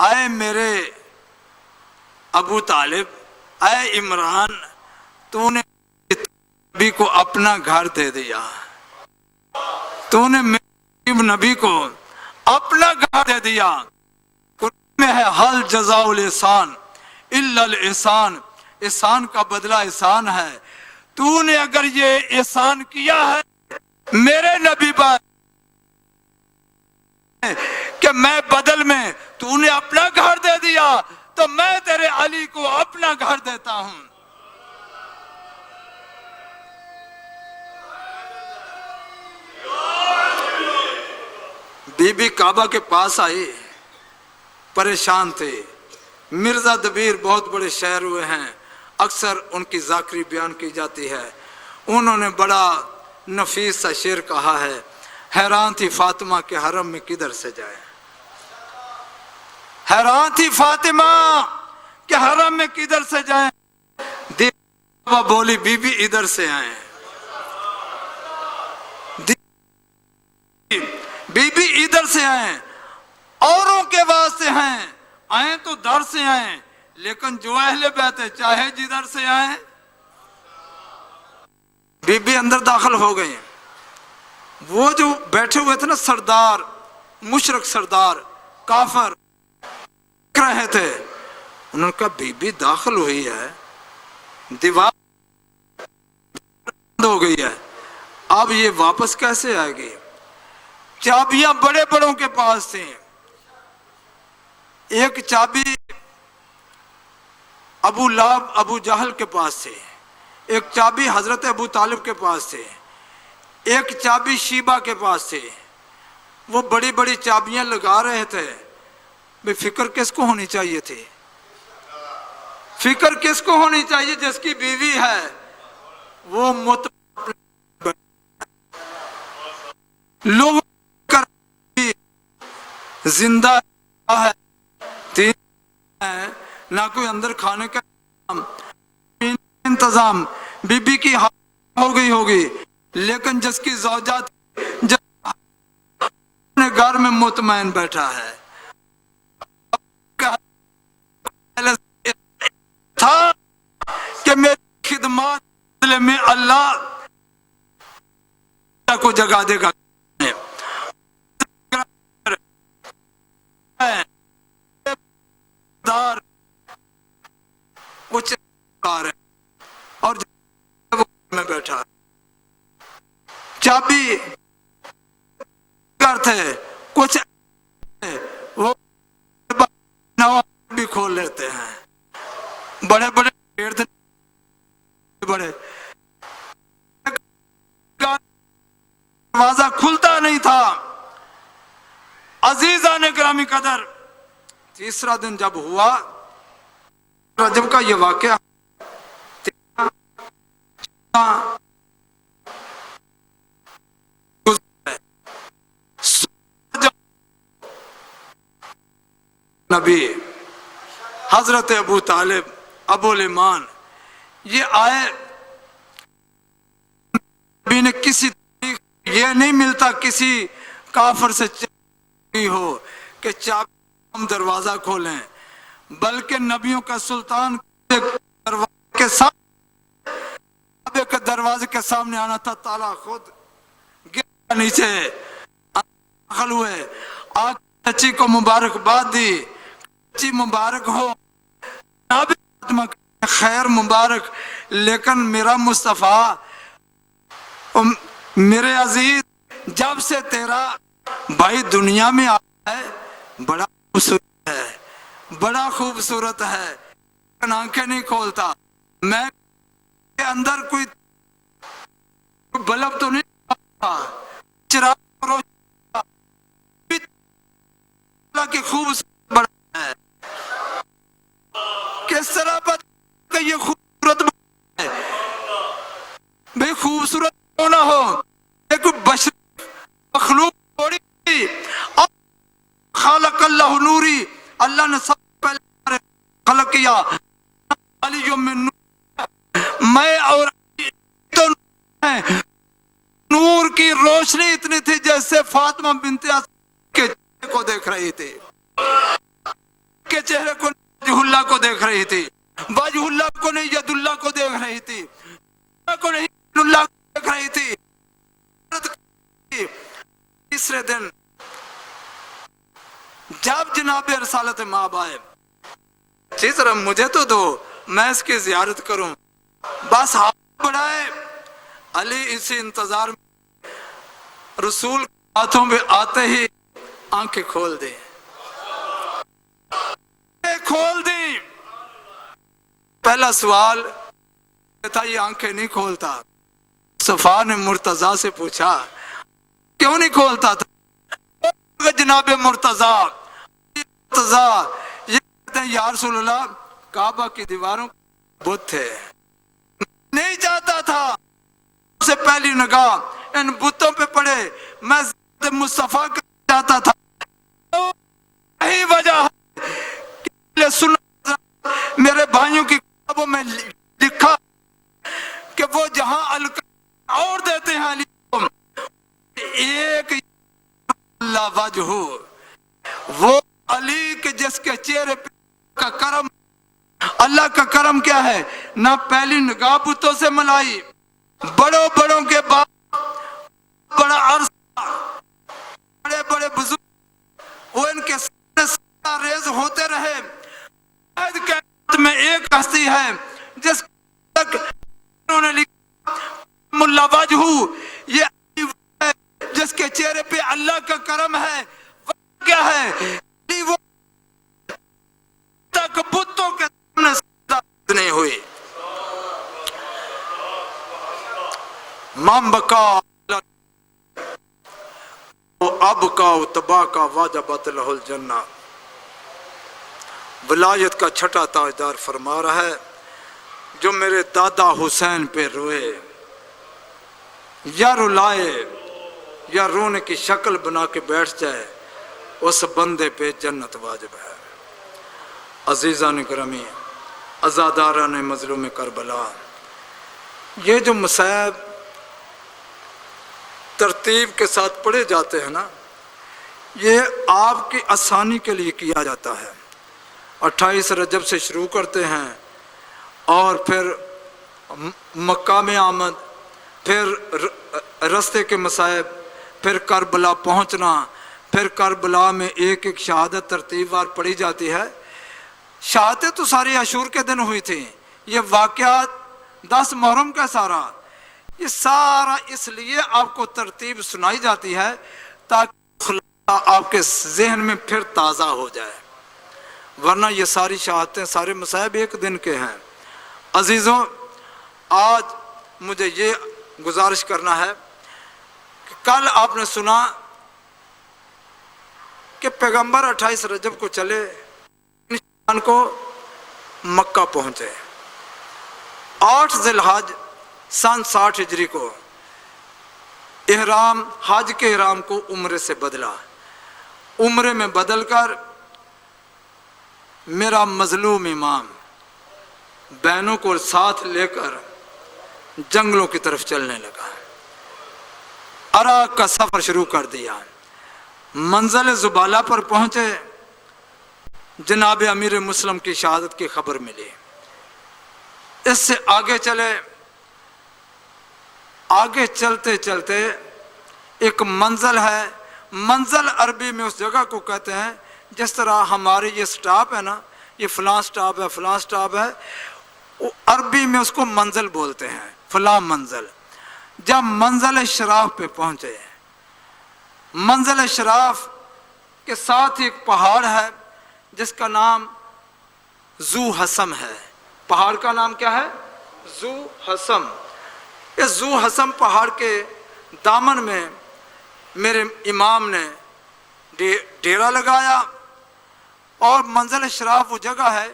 اے میرے ابو طالب، اے عمران، تو نے نبی کو اپنا گھر دے دیا، تو نے میرے نبی کو اپنا گھر دے دیا۔ قرآن میں ہے حل جزاء الاحسان الا الاحسان، احسان کا بدلہ احسان ہے۔ تو نے اگر یہ احسان کیا ہے میرے نبی پر کہ میں بدل میں تو نے اپنا گھر دے دیا، تو میں تیرے علی کو اپنا گھر دیتا ہوں۔ بی بی کعبہ کے پاس آئی، پریشان تھے۔ مرزا دبیر بہت بڑے شاعر ہوئے ہیں، اکثر ان کی ذاکری بیان کی جاتی ہے۔ انہوں نے بڑا نفیس سا شعر کہا ہے، حیران تھی فاطمہ کے حرم میں کدھر سے جائے، حیران تھی فاطمہ کہ حرم میں کدھر سے جائیں، دیوہ بولی بی بی ادھر سے آئیں، بی بی ادھر سے آئیں، اوروں کے واسطے ہیں، آئیں تو در سے آئیں، لیکن جو اہل بیت ہے چاہے جدھر سے آئیں۔ بی بی اندر داخل ہو گئی، وہ جو بیٹھے ہوئے تھے نا سردار، مشرک سردار کافر دیکھ رہے تھے، انہوں نے کہا بی بی داخل ہوئی ہے، دیوار بند ہو گئی ہے، اب یہ واپس کیسے آئے گی؟ چابیاں بڑے بڑوں کے پاس تھیں، ایک چابی ابو لہب ابو جہل کے پاس تھے، ایک چابی حضرت ابو طالب کے پاس تھے، ایک چابی شیبہ کے پاس تھے۔ وہ بڑی بڑی چابیاں لگا رہے تھے، بے فکر کس کو ہونی چاہیے تھی؟ فکر کس کو ہونی چاہیے؟ جس کی بیوی ہے وہ لوگ زندہ ہے، نہ کوئی اندر کھانے کا انتظام، بی بی کی ہو گئی ہوگی، لیکن جس کی زوجات اپنے گھر میں مطمئن بیٹھا ہے، تھا کہ میری خدمات میں اللہ کو جگہ دے گا، کچھ اور میں بیٹھا چابی تھے، کچھ وہ بھی کھول لیتے ہیں، بڑے بڑے پیڑ تھے، بڑے دروازہ کھلتا نہیں تھا۔ عزیزان گرامی قدر، تیسرا دن جب ہوا، رجب کا یہ واقعہ نبی حضرت ابو طالب ابو الیمان یہ آئے، نبی نے کسی یہ نہیں ملتا کسی کافر سے ہو کہ چابی ہم دروازہ کھولیں، بلکہ نبیوں کا سلطان دروازے کے سامنے آنا تھا، تالا خود گرا نیچے، داخل ہوئے، آج چچی کو مبارکباد دی، چچی مبارک ہو، خیر مبارک، لیکن میرا مصطفیٰ میرے عزیز جب سے تیرا بھائی دنیا میں آیا ہے بڑا خوبصورت ہے، بڑا خوبصورت ہے، آنکھیں نہیں کھولتا، میں اندر کوئی بلب تو نہیں، چراغ روشن کی خوبصورت بڑا ہے، کس طرح پتہ کہ یہ خوبصورت ہے؟ بھئی خوبصورت نہ ہو، ایک بشر مخلوق تھوڑی، خالق اللہ نوری، اللہ نے سب پہلے خلق کیا، علی من نور، میں اور تو نور کی روشنی اتنی تھی جیسے فاطمہ بنت کے کو دیکھ رہی تھی، کے چہرے کو وجہ اللہ کو دیکھ رہی تھی، وجہ اللہ کو نہیں ید اللہ کو دیکھ رہی تھی، کو نہیں اللہ کو دیکھ رہی تھی۔ تیسرے دن جب جناب رسالت مآب آئے، چیز رہا مجھے تو دو، میں اس کی زیارت کروں، بس ہاتھ بڑھائے۔ علی اسی انتظار میں رسول ہاتھوں پہ آتے ہی آنکھیں کھول دی، کھول دی۔ پہلا سوال تھا، یہ آنکھیں نہیں کھولتا۔ صفا نے مرتضیٰ سے پوچھا کیوں نہیں کھولتا تھا؟ جناب مرتضیٰ یہ کہتے ہیں یا رسول اللہ کعبہ کی دیواروں بت تھے، نہیں چاہتا تھا سے پہلی نگاہ ان بتوں پہ پڑے، میں مصطفیٰ کا چاہتا تھا۔ یہی وجہ ہے سننا میرے بھائیوں کی کتابوں میں لکھا کہ وہ جہاں اور دیتے ہیں علی کو ایک اللہ وجہ، وہ علی کے جس کے چہرے پہ کا کرم، اللہ کا کرم کیا ہے؟ نہ پہلی نگاہ بتوں سے ملائی، بڑوں بڑوں کے بعد بڑا عرصہ بڑے بڑے بزرگ وہ ان کے سامنے ریز ہوتے رہے۔ میں ایک ہستی ہے جس تک انہوں نے لکھا ملا وجہ، یہ جس کے چہرے پہ اللہ کا کرم ہے، وہ کیا ہے؟ وہ تک بتوں کے سامنے نہیں ہوئی۔ مام بکا اب کا تباہ کا واجبت لہ الجنہ، ولایت کا چھٹا تاجدار فرما رہا ہے جو میرے دادا حسین پہ روئے یا رلائے یا رونے کی شکل بنا کے بیٹھ جائے، اس بندے پہ جنت واجب ہے۔ عزیزان گرامی، عزاداران مظلوم کربلا، یہ جو مصائب ترتیب کے ساتھ پڑھے جاتے ہیں نا، یہ آپ کی آسانی کے لیے کیا جاتا ہے۔ 28 رجب سے شروع کرتے ہیں اور پھر مکہ میں آمد، پھر رستے کے مصائب، پھر کربلا پہنچنا، پھر کربلا میں ایک ایک شہادت ترتیب وار پڑھی جاتی ہے۔ شہادتیں تو ساری عاشور کے دن ہوئی تھیں، یہ واقعات 10 محرم کا سارا، یہ سارا اس لیے آپ کو ترتیب سنائی جاتی ہے تاکہ آپ کے ذہن میں پھر تازہ ہو جائے، ورنہ یہ ساری شہادتیں سارے مصائب ایک دن کے ہیں۔ عزیزوں، آج مجھے یہ گزارش کرنا ہے کہ کل آپ نے سنا کہ پیغمبر 28 رجب کو چلے، کو مکہ پہنچے، 8 ذی الحج سن 60 ہجری کو احرام، حج کے احرام کو عمرے سے بدلا، عمرے میں بدل کر میرا مظلوم امام بہنوں کو ساتھ لے کر جنگلوں کی طرف چلنے لگا، عراق کا سفر شروع کر دیا۔ منزل زبالہ پر پہنچے، جناب امیر مسلم کی شہادت کی خبر ملی۔ اس سے آگے چلے، آگے چلتے چلتے ایک منزل ہے، منزل عربی میں اس جگہ کو کہتے ہیں جس طرح ہمارے یہ سٹاپ ہے نا، یہ فلاں سٹاپ ہے، فلاں سٹاپ ہے، عربی میں اس کو منزل بولتے ہیں، فلاں منزل۔ جب منزل شراف پہ پہنچے، منزل شراف کے ساتھ ایک پہاڑ ہے جس کا نام ذو حسم ہے۔ پہاڑ کا نام کیا ہے؟ ذو حسم۔ اس ذو حسم پہاڑ کے دامن میں میرے امام نے ڈیرا لگایا، اور منزل شراف وہ جگہ ہے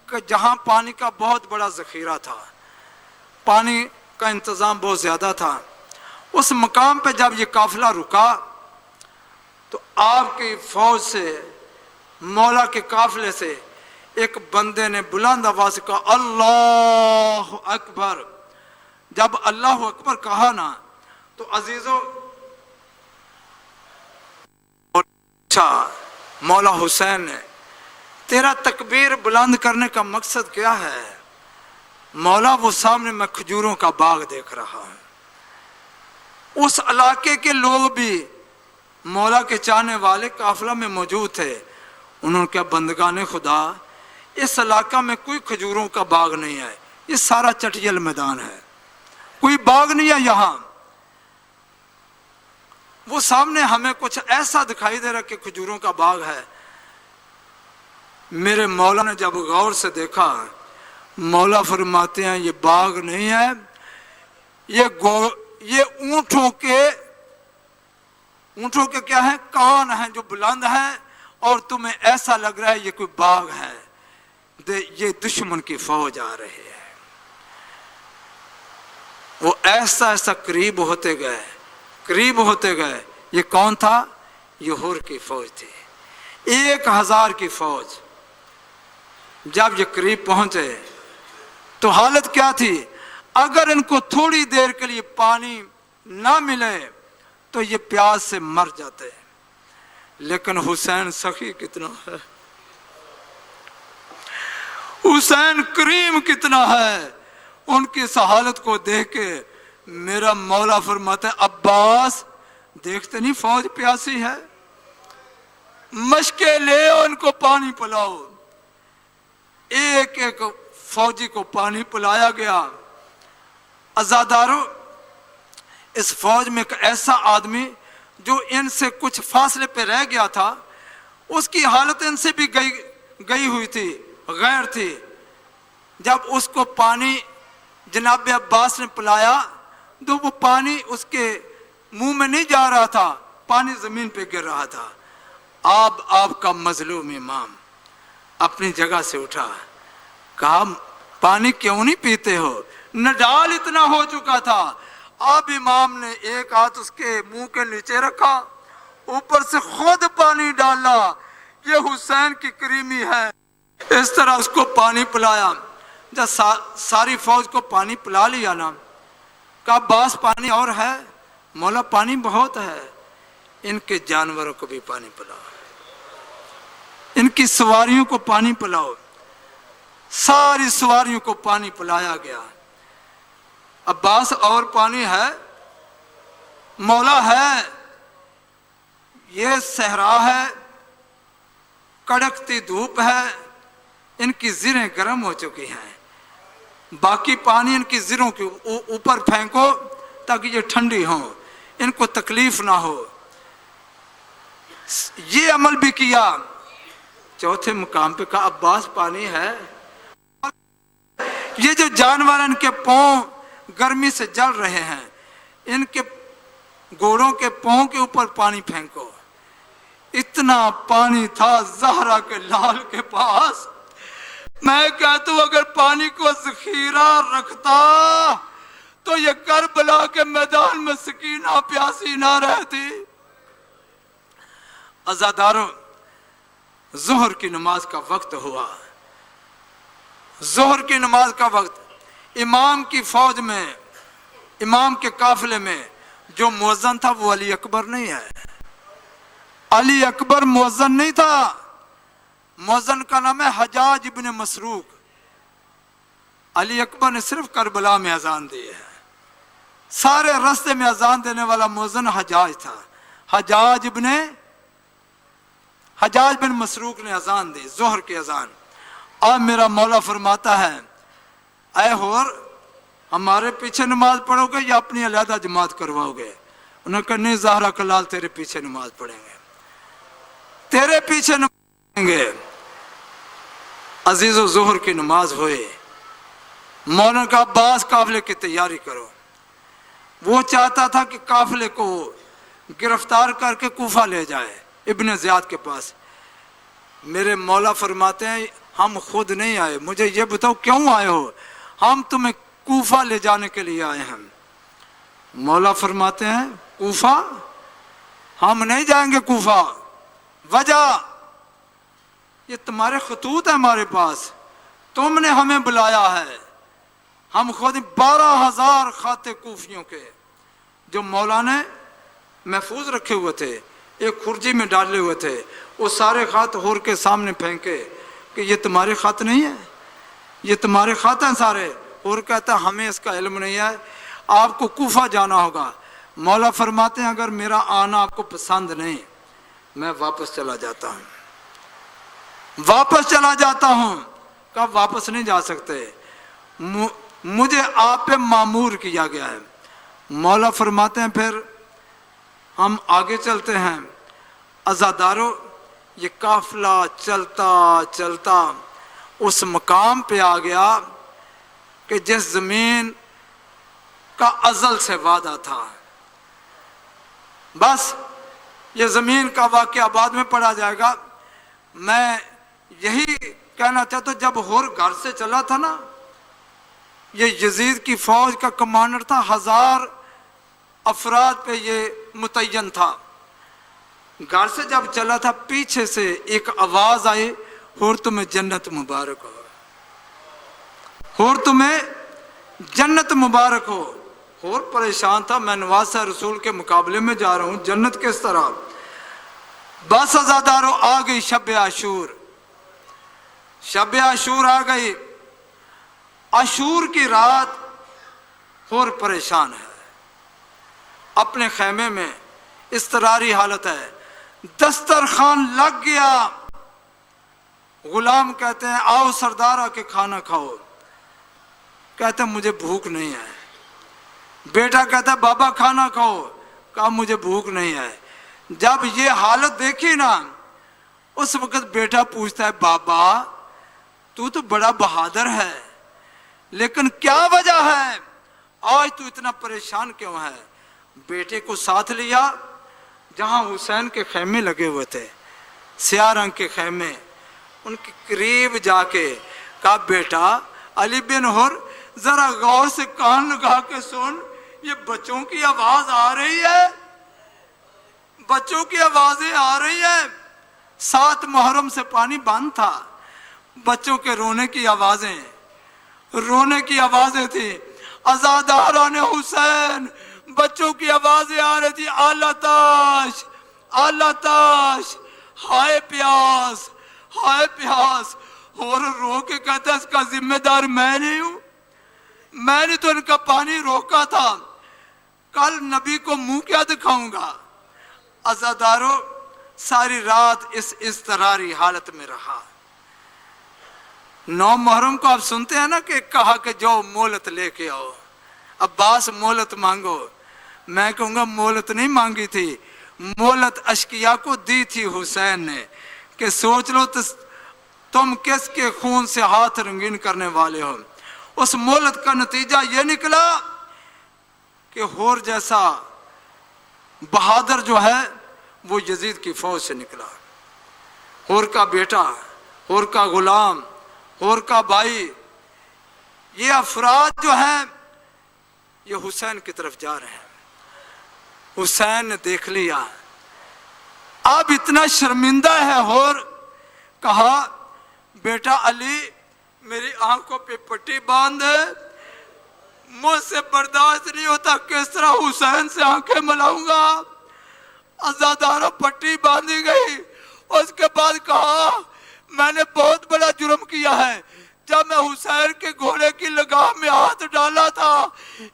کہ جہاں پانی کا بہت بڑا ذخیرہ تھا، پانی کا انتظام بہت زیادہ تھا۔ اس مقام پہ جب یہ قافلہ رکا تو آپ کی فوج سے، مولا کے قافلے سے ایک بندے نے بلند آواز سے کہا اللہ اکبر۔ جب اللہ اکبر کہا نا تو عزیزوں، مولا حسین نے تیرا تکبیر بلند کرنے کا مقصد کیا ہے؟ مولا وہ سامنے میں کھجوروں کا باغ دیکھ رہا ہوں، اس علاقے کے لوگ بھی مولا کے چاہنے والے قافلہ میں موجود تھے. انہوں نے کہا بندگان خدا، اس علاقہ میں کوئی کھجوروں کا باغ نہیں ہے، یہ سارا چٹیل میدان ہے، کوئی باغ نہیں ہے یہاں. وہ سامنے ہمیں کچھ ایسا دکھائی دے رہا کہ کھجوروں کا باغ ہے. میرے مولا نے جب غور سے دیکھا، مولا فرماتے ہیں یہ باغ نہیں ہے، یہ اونٹوں کے کیا ہے؟ کان ہیں جو بلند ہیں، اور تمہیں ایسا لگ رہا ہے یہ کوئی باغ ہے. یہ دشمن کی فوج آ رہی ہے. وہ ایسا ایسا قریب ہوتے گئے. یہ کون تھا؟ یہ ہور کی فوج تھی، 1000 کی فوج. جب یہ قریب پہنچے تو حالت کیا تھی؟ اگر ان کو تھوڑی دیر کے لیے پانی نہ ملے تو یہ پیاس سے مر جاتے. لیکن حسین سخی کتنا ہے، حسین کریم کتنا ہے. ان کی اس حالت کو دیکھ کے میرا مولا فرماتا ہے عباس دیکھتے نہیں فوج پیاسی ہے، مشکے لے ان کو پانی پلاؤ. ایک ایک فوجی کو پانی پلایا گیا. عزادارو، اس فوج میں ایک ایسا آدمی جو ان سے کچھ فاصلے پہ رہ گیا تھا، اس کی حالت ان سے بھی گئی ہوئی تھی، غیر تھی. جب اس کو پانی جناب عباس نے پلایا تو وہ پانی اس کے منہ میں نہیں جا رہا تھا، پانی زمین پہ گر رہا تھا. آپ کا مظلوم امام اپنی جگہ سے اٹھا، کہا پانی کیوں نہیں پیتے ہو؟ نڈال اتنا ہو چکا تھا. اب امام نے ایک ہاتھ اس کے منہ کے نیچے رکھا، اوپر سے خود پانی ڈالا. یہ حسین کی کریمی ہے. اس طرح اس کو پانی پلایا. جب ساری فوج کو پانی پلا لیا نا، کہا باس پانی اور ہے؟ مولا پانی بہت ہے. ان کے جانوروں کو بھی پانی پلاؤ، ان کی سواریوں کو پانی پلاؤ. ساری سواریوں کو پانی پلایا گیا. عباس اور پانی ہے؟ مولا ہے. یہ صحرا ہے، کڑکتی دھوپ ہے، ان کی زریں گرم ہو چکی ہیں. باقی پانی ان کی زروں کے اوپر پھینکو تاکہ یہ ٹھنڈی ہوں، ان کو تکلیف نہ ہو. یہ عمل بھی کیا. چوتھے مقام پہ کہا عباس پانی ہے. یہ جو جانور ان کے پاؤں گرمی سے جل رہے ہیں، ان کے گھوڑوں کے پاؤں کے اوپر پانی پھینکو. اتنا پانی تھا زہرا کے لال کے پاس. میں کہتا ہوں اگر پانی کو ذخیرہ رکھتا تو یہ کربلا کے میدان میں سکینہ پیاسی نہ رہتی. عزاداروں، ظہر کی نماز کا وقت ہوا. ظہر کی نماز کا وقت. امام کی فوج میں، امام کے قافلے میں جو مؤذن تھا وہ علی اکبر نہیں ہے. علی اکبر مؤذن نہیں تھا. مؤذن کا نام ہے حجاج ابن مسروق. علی اکبر نے صرف کربلا میں اذان دی ہے. سارے راستے میں اذان دینے والا مؤذن حجاج تھا. حجاج بن مسروق نے اذان دی، ظہر کی اذان. اب میرا مولا فرماتا ہے اے ہور، ہمارے پیچھے نماز پڑھو گے یا اپنی علیحدہ جماعت کرواؤ گے؟ انہوں نے کہا نہیں زہرا کلال تیرے پیچھے نماز پڑھیں گے، تیرے پیچھے نماز پڑھیں گے. عزیز و ظہر کی نماز ہوئے. مولانا کا عباس قافلے کی تیاری کرو. وہ چاہتا تھا کہ قافلے کو گرفتار کر کے کوفہ لے جائے ابن زیاد کے پاس. میرے مولا فرماتے ہیں ہم خود نہیں آئے، مجھے یہ بتاؤ کیوں آئے ہو؟ ہم تمہیں کوفہ لے جانے کے لیے آئے ہیں. مولا فرماتے ہیں کوفہ؟ ہم نہیں جائیں گے کوفہ. وجہ یہ تمہارے خطوط ہیں ہمارے پاس، تم نے ہمیں بلایا ہے. ہم خود 12,000 خط کوفیوں کے جو مولا نے محفوظ رکھے ہوئے تھے، ایک خرجی میں ڈالے ہوئے تھے، وہ سارے خط ہور کے سامنے پھینکے. کہ یہ تمہارے خط نہیں ہے، یہ تمہارے خط ہیں سارے؟ اور کہتا ہے ہمیں اس کا علم نہیں ہے، آپ کو کوفہ جانا ہوگا۔ مولا فرماتے ہیں اگر میرا آنا آپ کو پسند نہیں، میں واپس چلا جاتا ہوں، واپس چلا جاتا ہوں۔ کب واپس نہیں جا سکتے، مجھے آپ پہ مامور کیا گیا ہے۔ مولا فرماتے ہیں پھر ہم آگے چلتے ہیں۔ عزادارو، یہ قافلہ چلتا چلتا اس مقام پہ آ گیا کہ جس زمین کا ازل سے وعدہ تھا، بس یہ زمین کا واقعہ بعد میں پڑھا جائے گا۔ میں یہی کہنا چاہتا ہوں، جب ہور گھر سے چلا تھا نا، یہ یزید کی فوج کا کمانڈر تھا، 1000 افراد پہ یہ متعین تھا۔ گھر سے جب چلا تھا، پیچھے سے ایک آواز آئی، ہور تمہیں جنت مبارک ہو، ہور تمہیں جنت مبارک ہو۔ اور پریشان تھا، میں نواسہ رسول کے مقابلے میں جا رہا ہوں، جنت کس طرح؟ بس عزادارو، آ گئی شب عاشور، شب عاشور آ گئی۔ عاشور کی رات اور پریشان ہے، اپنے خیمے میں اضطراری حالت ہے، دسترخوان لگ گیا۔ غلام کہتے ہیں آؤ سردار آ کے کھانا کھاؤ، کہتے ہیں مجھے بھوک نہیں ہے۔ بیٹا کہتا ہے بابا کھانا کھاؤ، کہا مجھے بھوک نہیں ہے۔ جب یہ حالت دیکھی نا، اس وقت بیٹا پوچھتا ہے بابا تو بڑا بہادر ہے، لیکن کیا وجہ ہے آج تو اتنا پریشان کیوں ہے؟ بیٹے کو ساتھ لیا، جہاں حسین کے خیمے لگے ہوئے تھے، سیاہ رنگ کے خیمے، ان کے قریب جا کے کہا بیٹا علی بن حر، ذرا غور سے کان لگا کے سن، یہ بچوں کی آواز آ رہی ہے، بچوں کی آوازیں آ رہی ہے۔ 7 محرم سے پانی بند تھا، بچوں کے رونے کی آوازیں، رونے کی آوازیں تھی۔ عزاداران حسین، بچوں کی آوازیں آ رہی تھی، اعلیٰ تاش، اعلیٰ تاش، ہائے پیاس، ہائے پیاس۔ اور رو کے کہتا ہے اس کا ذمہ دار میں نہیں ہوں، میں نے تو ان کا پانی روکا تھا، کل نبی کو منہ کیا دکھاؤں گا؟ عزادارو، ساری رات اس اضطراری حالت میں رہا۔ 9 محرم کو آپ سنتے ہیں نا کہ کہا کہ جو مہلت لے کے آؤ، عباس مہلت مانگو۔ میں کہوں گا مہلت نہیں مانگی تھی، مہلت اشقیاء کو دی تھی حسین نے، کہ سوچ لو تم کس کے خون سے ہاتھ رنگین کرنے والے ہو۔ اس مہلت کا نتیجہ یہ نکلا کہ ہور جیسا بہادر جو ہے وہ یزید کی فوج سے نکلا، ہور کا بیٹا، ہور کا غلام، ہور کا بھائی، یہ افراد جو ہیں یہ حسین کی طرف جا رہے ہیں۔ حسین نے دیکھ لیا، اب اتنا شرمندہ ہے ہور، کہا بیٹا علی میری آنکھوں پہ پٹی باندھ ہے، مجھ سے برداشت نہیں ہوتا، کس طرح حسین سے آنکھیں ملاؤں گا؟ عزاداروں پٹی باندھی گئی۔ اس کے بعد کہا میں نے بہت بڑا جرم کیا ہے، جب میں حسین کے گھوڑے کی لگام میں ہاتھ ڈالا تھا،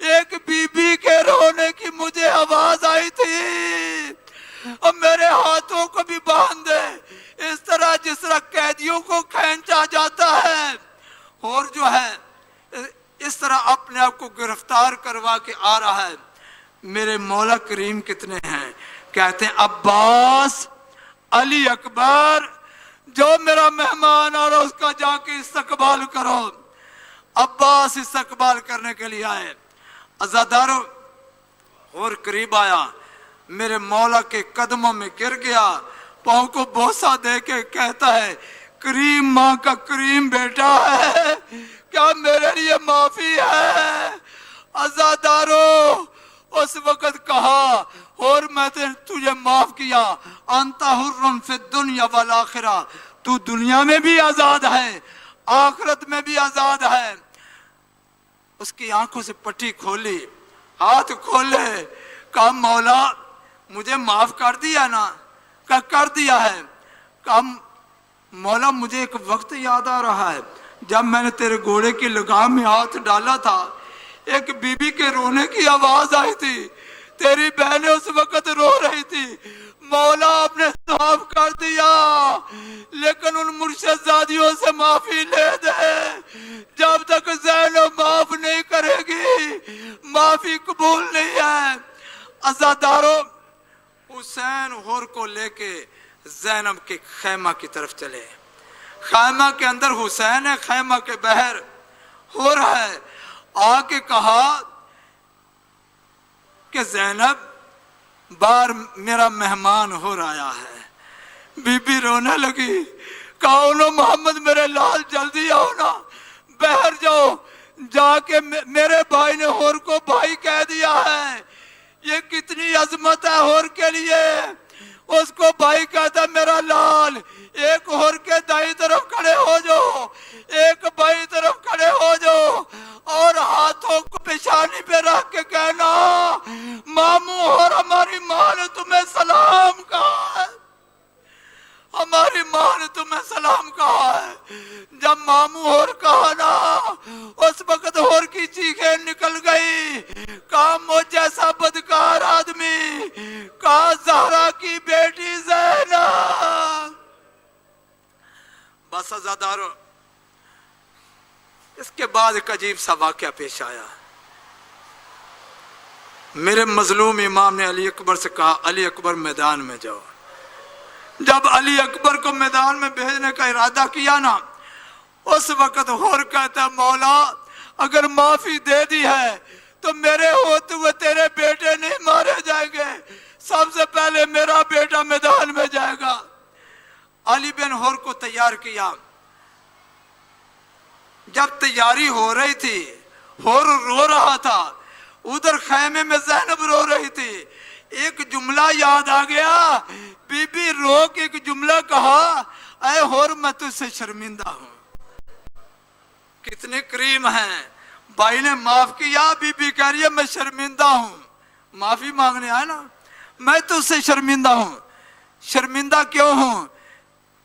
ایک بی بی کے رونے کی مجھے آواز آئی تھی، اور میرے ہاتھوں کو بھی باندھ دے، اس طرح جس طرح قیدیوں کو کھینچا جاتا ہے۔ اور جو ہے اس طرح اپنے آپ کو گرفتار کروا کے آ رہا ہے۔ میرے مولا کریم کتنے ہیں، کہتے ہیں عباس، علی اکبر، جو میرا مہمان آ رہا اس کا جا کے استقبال کرو۔ عباس استقبال کرنے کے لیے آئے، عزادارو اور قریب آیا، میرے مولا کے قدموں میں گر گیا، پاؤں کو بوسہ دے کے کہتا ہے کریم ماں کا کریم بیٹا ہے، کیا میرے لیے معافی ہے؟ عزادارو اس وقت کہا اور میں نے تجھے معاف کیا، انت حر فی الدنیا والآخرہ، تو دنیا میں بھی آزاد ہے، آخرت میں بھی آزاد ہے۔ اس کی آنکھوں سے پٹی کھولی، ہاتھ کھولے، کہا مولا مجھے معاف کر دیا نا؟ کہا کر دیا ہے۔ کہا مولا مجھے ایک وقت یاد آ رہا ہے جب میں نے تیرے گھوڑے کی لگام میں ہاتھ ڈالا تھا، ایک بی بی کے رونے کی آواز آئی تھی، تیری بہنیں اس وقت رو رہی تھی، مولا آپ نے معاف کر دیا، لیکن ان مرشد زادیوں سے معافی لے دے، جب تک زینب معاف نہیں کرے گی معافی قبول نہیں ہے۔ عزادارو، حسین ہور کو لے کے زینب کے خیمہ کی طرف چلے، خیمہ کے اندر حسین ہے، خیمہ کے باہر ہور ہے، آ کے کہا کہ زینب بار میرا مہمان ہو رہا ہے۔ بی بی رونے لگی، کہا انہوں محمد میرے لال جلدی آؤ نا، باہر جاؤ، جا کے میرے بھائی نے ہور کو بھائی کہہ دیا ہے، یہ کتنی عظمت ہے ہور کے لیے، اس کو بھائی کہتا میرا لال، ایک ہور کے دائیں طرف کھڑے ہو جاؤ، ایک بائیں طرف کھڑے ہو جاؤ، اور ہاتھوں کو پیشانی پہ رکھ کے کہنا ماموں اور ہماری ماں نے تمہیں سلام کہا ہے، ہماری ماں نے تمہیں سلام کہا ہے۔ جب ماموں اور کہا نا، اس وقت اور کی چیخیں نکل گئی، کہا مجھ جیسا بدکار آدمی، کہا زہرا کی بیٹی زینب۔ بس عزادارو، اس کے بعد ایک عجیب سا واقعہ پیش آیا۔ میرے مظلوم امام نے علی اکبر سے کہا علی اکبر میدان میں جاؤ۔ جب علی اکبر کو میدان میں بھیجنے کا ارادہ کیا نا، اس وقت ہور کہتا مولا اگر معافی دے دی ہے تو میرے ہوتے ہوئے تیرے بیٹے نہیں مارے جائیں گے، سب سے پہلے میرا بیٹا میدان میں جائے گا۔ علی بن ہور کو تیار کیا، جب تیاری ہو رہی تھی، ہور رو رہا تھا، ادھر خیمے میں زینب رو رہی تھی، ایک جملہ یاد آ گیا، بی بی رو کے ایک جملہ کہا، اے ہور میں تجھ سے شرمندہ ہوں۔ کتنے کریم ہیں، بھائی نے معاف کیا، بی بی کہہ رہی ہے میں شرمندہ ہوں، معافی مانگنے آئے نا، میں تجھ سے شرمندہ ہوں۔ شرمندہ کیوں ہوں؟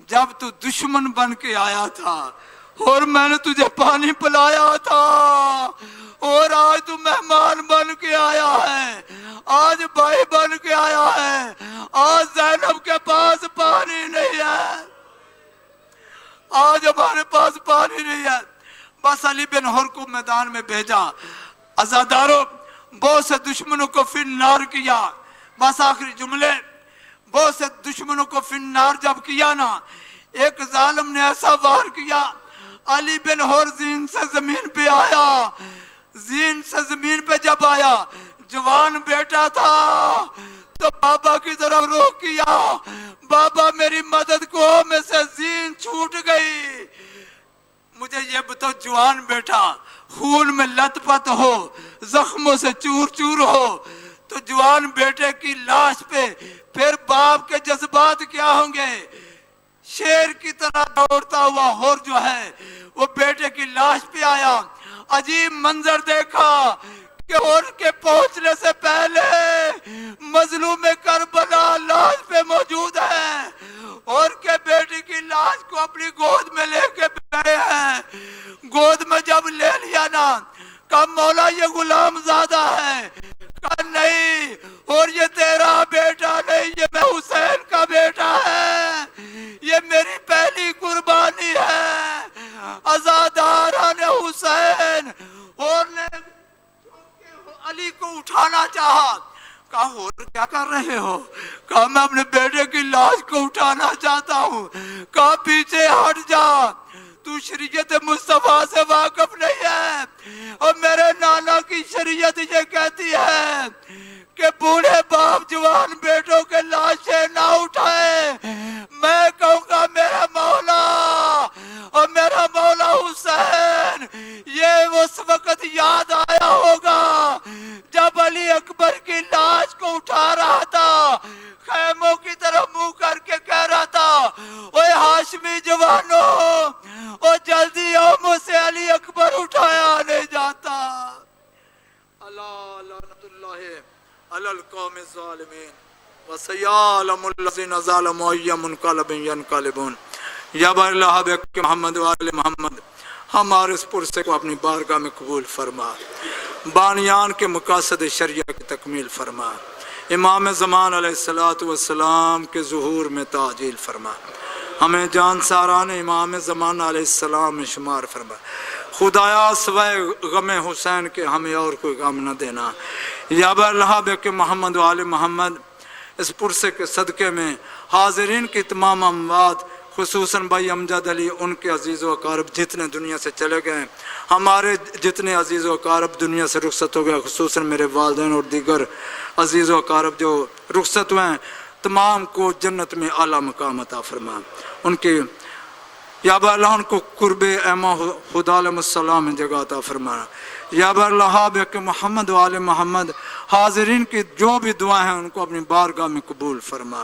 جب تو دشمن بن کے آیا تھا اور میں نے تجھے پانی پلایا تھا، اور آج تو مہمان بن کے آیا ہے، آج بھائی بن کے آیا ہے، آج زینب کے پاس پانی نہیں ہے، آج ہمارے پاس پانی نہیں ہے۔ بس علی بن ہور کو میدان میں بھیجا، عزادارو بہت سے دشمنوں کو فی النار کیا۔ بس آخری جملے، بہت سے دشمنوں کو فی النار جب کیا نا، ایک ظالم نے ایسا وار کیا، علی بن ہور زین سے زمین پہ آیا، زین سے زمین پہ جب آیا، جوان بیٹا تھا تو بابا کی طرف روک کیا، بابا میری مدد کو، میں سے زین چھوٹ گئی۔ مجھے یہ بتاؤ جوان بیٹا خون میں لت پت ہو، زخموں سے چور چور ہو، تو جوان بیٹے کی لاش پہ پھر باپ کے جذبات کیا ہوں گے؟ شیر کی طرح دوڑتا ہوا ہور جو ہے وہ بیٹے کی لاش پہ آیا، عجیب منظر دیکھا کہ ہور کے پہنچنے سے پہلے مظلوم کربلا لاش پہ موجود ہے، اور کے بیٹی کی لاش کو اپنی گود میں لے کے بیٹھے ہیں۔ گود میں جب لے لیا نا، کہا مولا یہ غلام زادہ ہے، کہا نہیں، اور یہ تیرا بیٹا نہیں، یہ میں حسین کا بیٹا ہے، یہ میری پہلی قربانی ہے۔ عزاداران حسین اور نے علی کو اٹھانا چاہا، کہا اور کیا کر رہے ہو؟ کہا میں اپنے بیٹے کی لاش کو اٹھانا چاہتا ہوں۔ کہا پیچھے ہٹ جا، تو شریعت مصطفیٰ سے واقف نہیں ہے، اور میرے نانا کی شریعت یہ کہتی ہے کہ بوڑھے باپ جوان بیٹوں کے لاشیں نہ اٹھائے۔ میں کہوں گا میرا مولا اور میرا مولا حسین، یہ اس وقت یاد آیا ہوگا جب علی اکبر کی لاش کو اٹھا رہا تھا، خیموں کی طرف منہ کر کے کہہ رہا تھا اوے ہاشمی جوانوں، اور جلدی آؤ مجھ سے علی اکبر اٹھایا نہیں جاتا۔ اللہ لعنت اللہ علی القوم الظالمین وسیعلم الذین ظلموا ای منقلب ینقلبون۔ یا بر اللہ بک محمد وآل محمد ہمارے اس پرسے کو اپنی بارگاہ میں قبول فرما، بانیان کے مقاصد شریعہ کی تکمیل فرما، امام زمان علیہ السلام کے ظہور میں تعجیل فرما، ہمیں جان ساران امام زمان علیہ السلام میں شمار فرما، خدایا سوائے غم حسین کے ہمیں اور کوئی غم نہ دینا، یا اللہ بک محمد وآل محمد اس پرسے کے صدقے میں حاضرین کی تمام اموات خصوصاً بھائی امجد علی ان کے عزیز و اقارب جتنے دنیا سے چلے گئے، ہمارے جتنے عزیز و اقارب دنیا سے رخصت ہو گئے، خصوصاً میرے والدین اور دیگر عزیز و اقارب جو رخصت ہوئے ہیں، تمام کو جنت میں اعلیٰ مقام عطا فرما، ان کی یا اللہ ان کو قرب ایما خدا علیہ السلام میں جگہ عطا فرمانا، یا اللہ بک محمد وآل محمد حاضرین کی جو بھی دعائیں ہیں ان کو اپنی بارگاہ میں قبول فرما،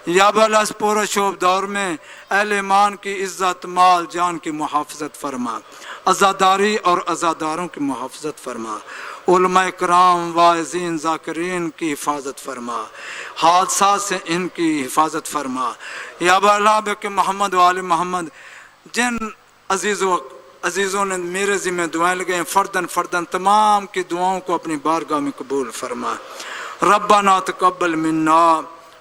یا اللہ اس پورا شوب دور میں اہل ایمان کی عزت مال جان کی محافظت فرما، عزاداری اور عزاداروں کی محافظت فرما، علماء کرام واعظین ذاکرین کی حفاظت فرما، حادثات سے ان کی حفاظت فرما، یا اللہ بک محمد وآل محمد جن عزیزوں نے میرے ذمہ دعائیں لگے ہیں فردن فردن تمام کی دعاؤں کو اپنی بارگاہ میں قبول فرما، ربنا تقبل منا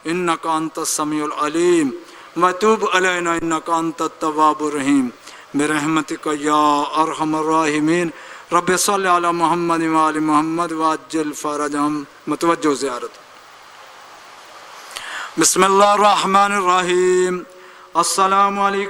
انک انت السمیع العلیم وتوب علینا انک انت التواب الرحیم برحمتک یا ارحم الراحمین، رب صلی علی محمد وآل محمد وعجل فرجہم۔ متوجہ زیارت۔ بسم اللہ الرحمن الرحیم، السلام علیکم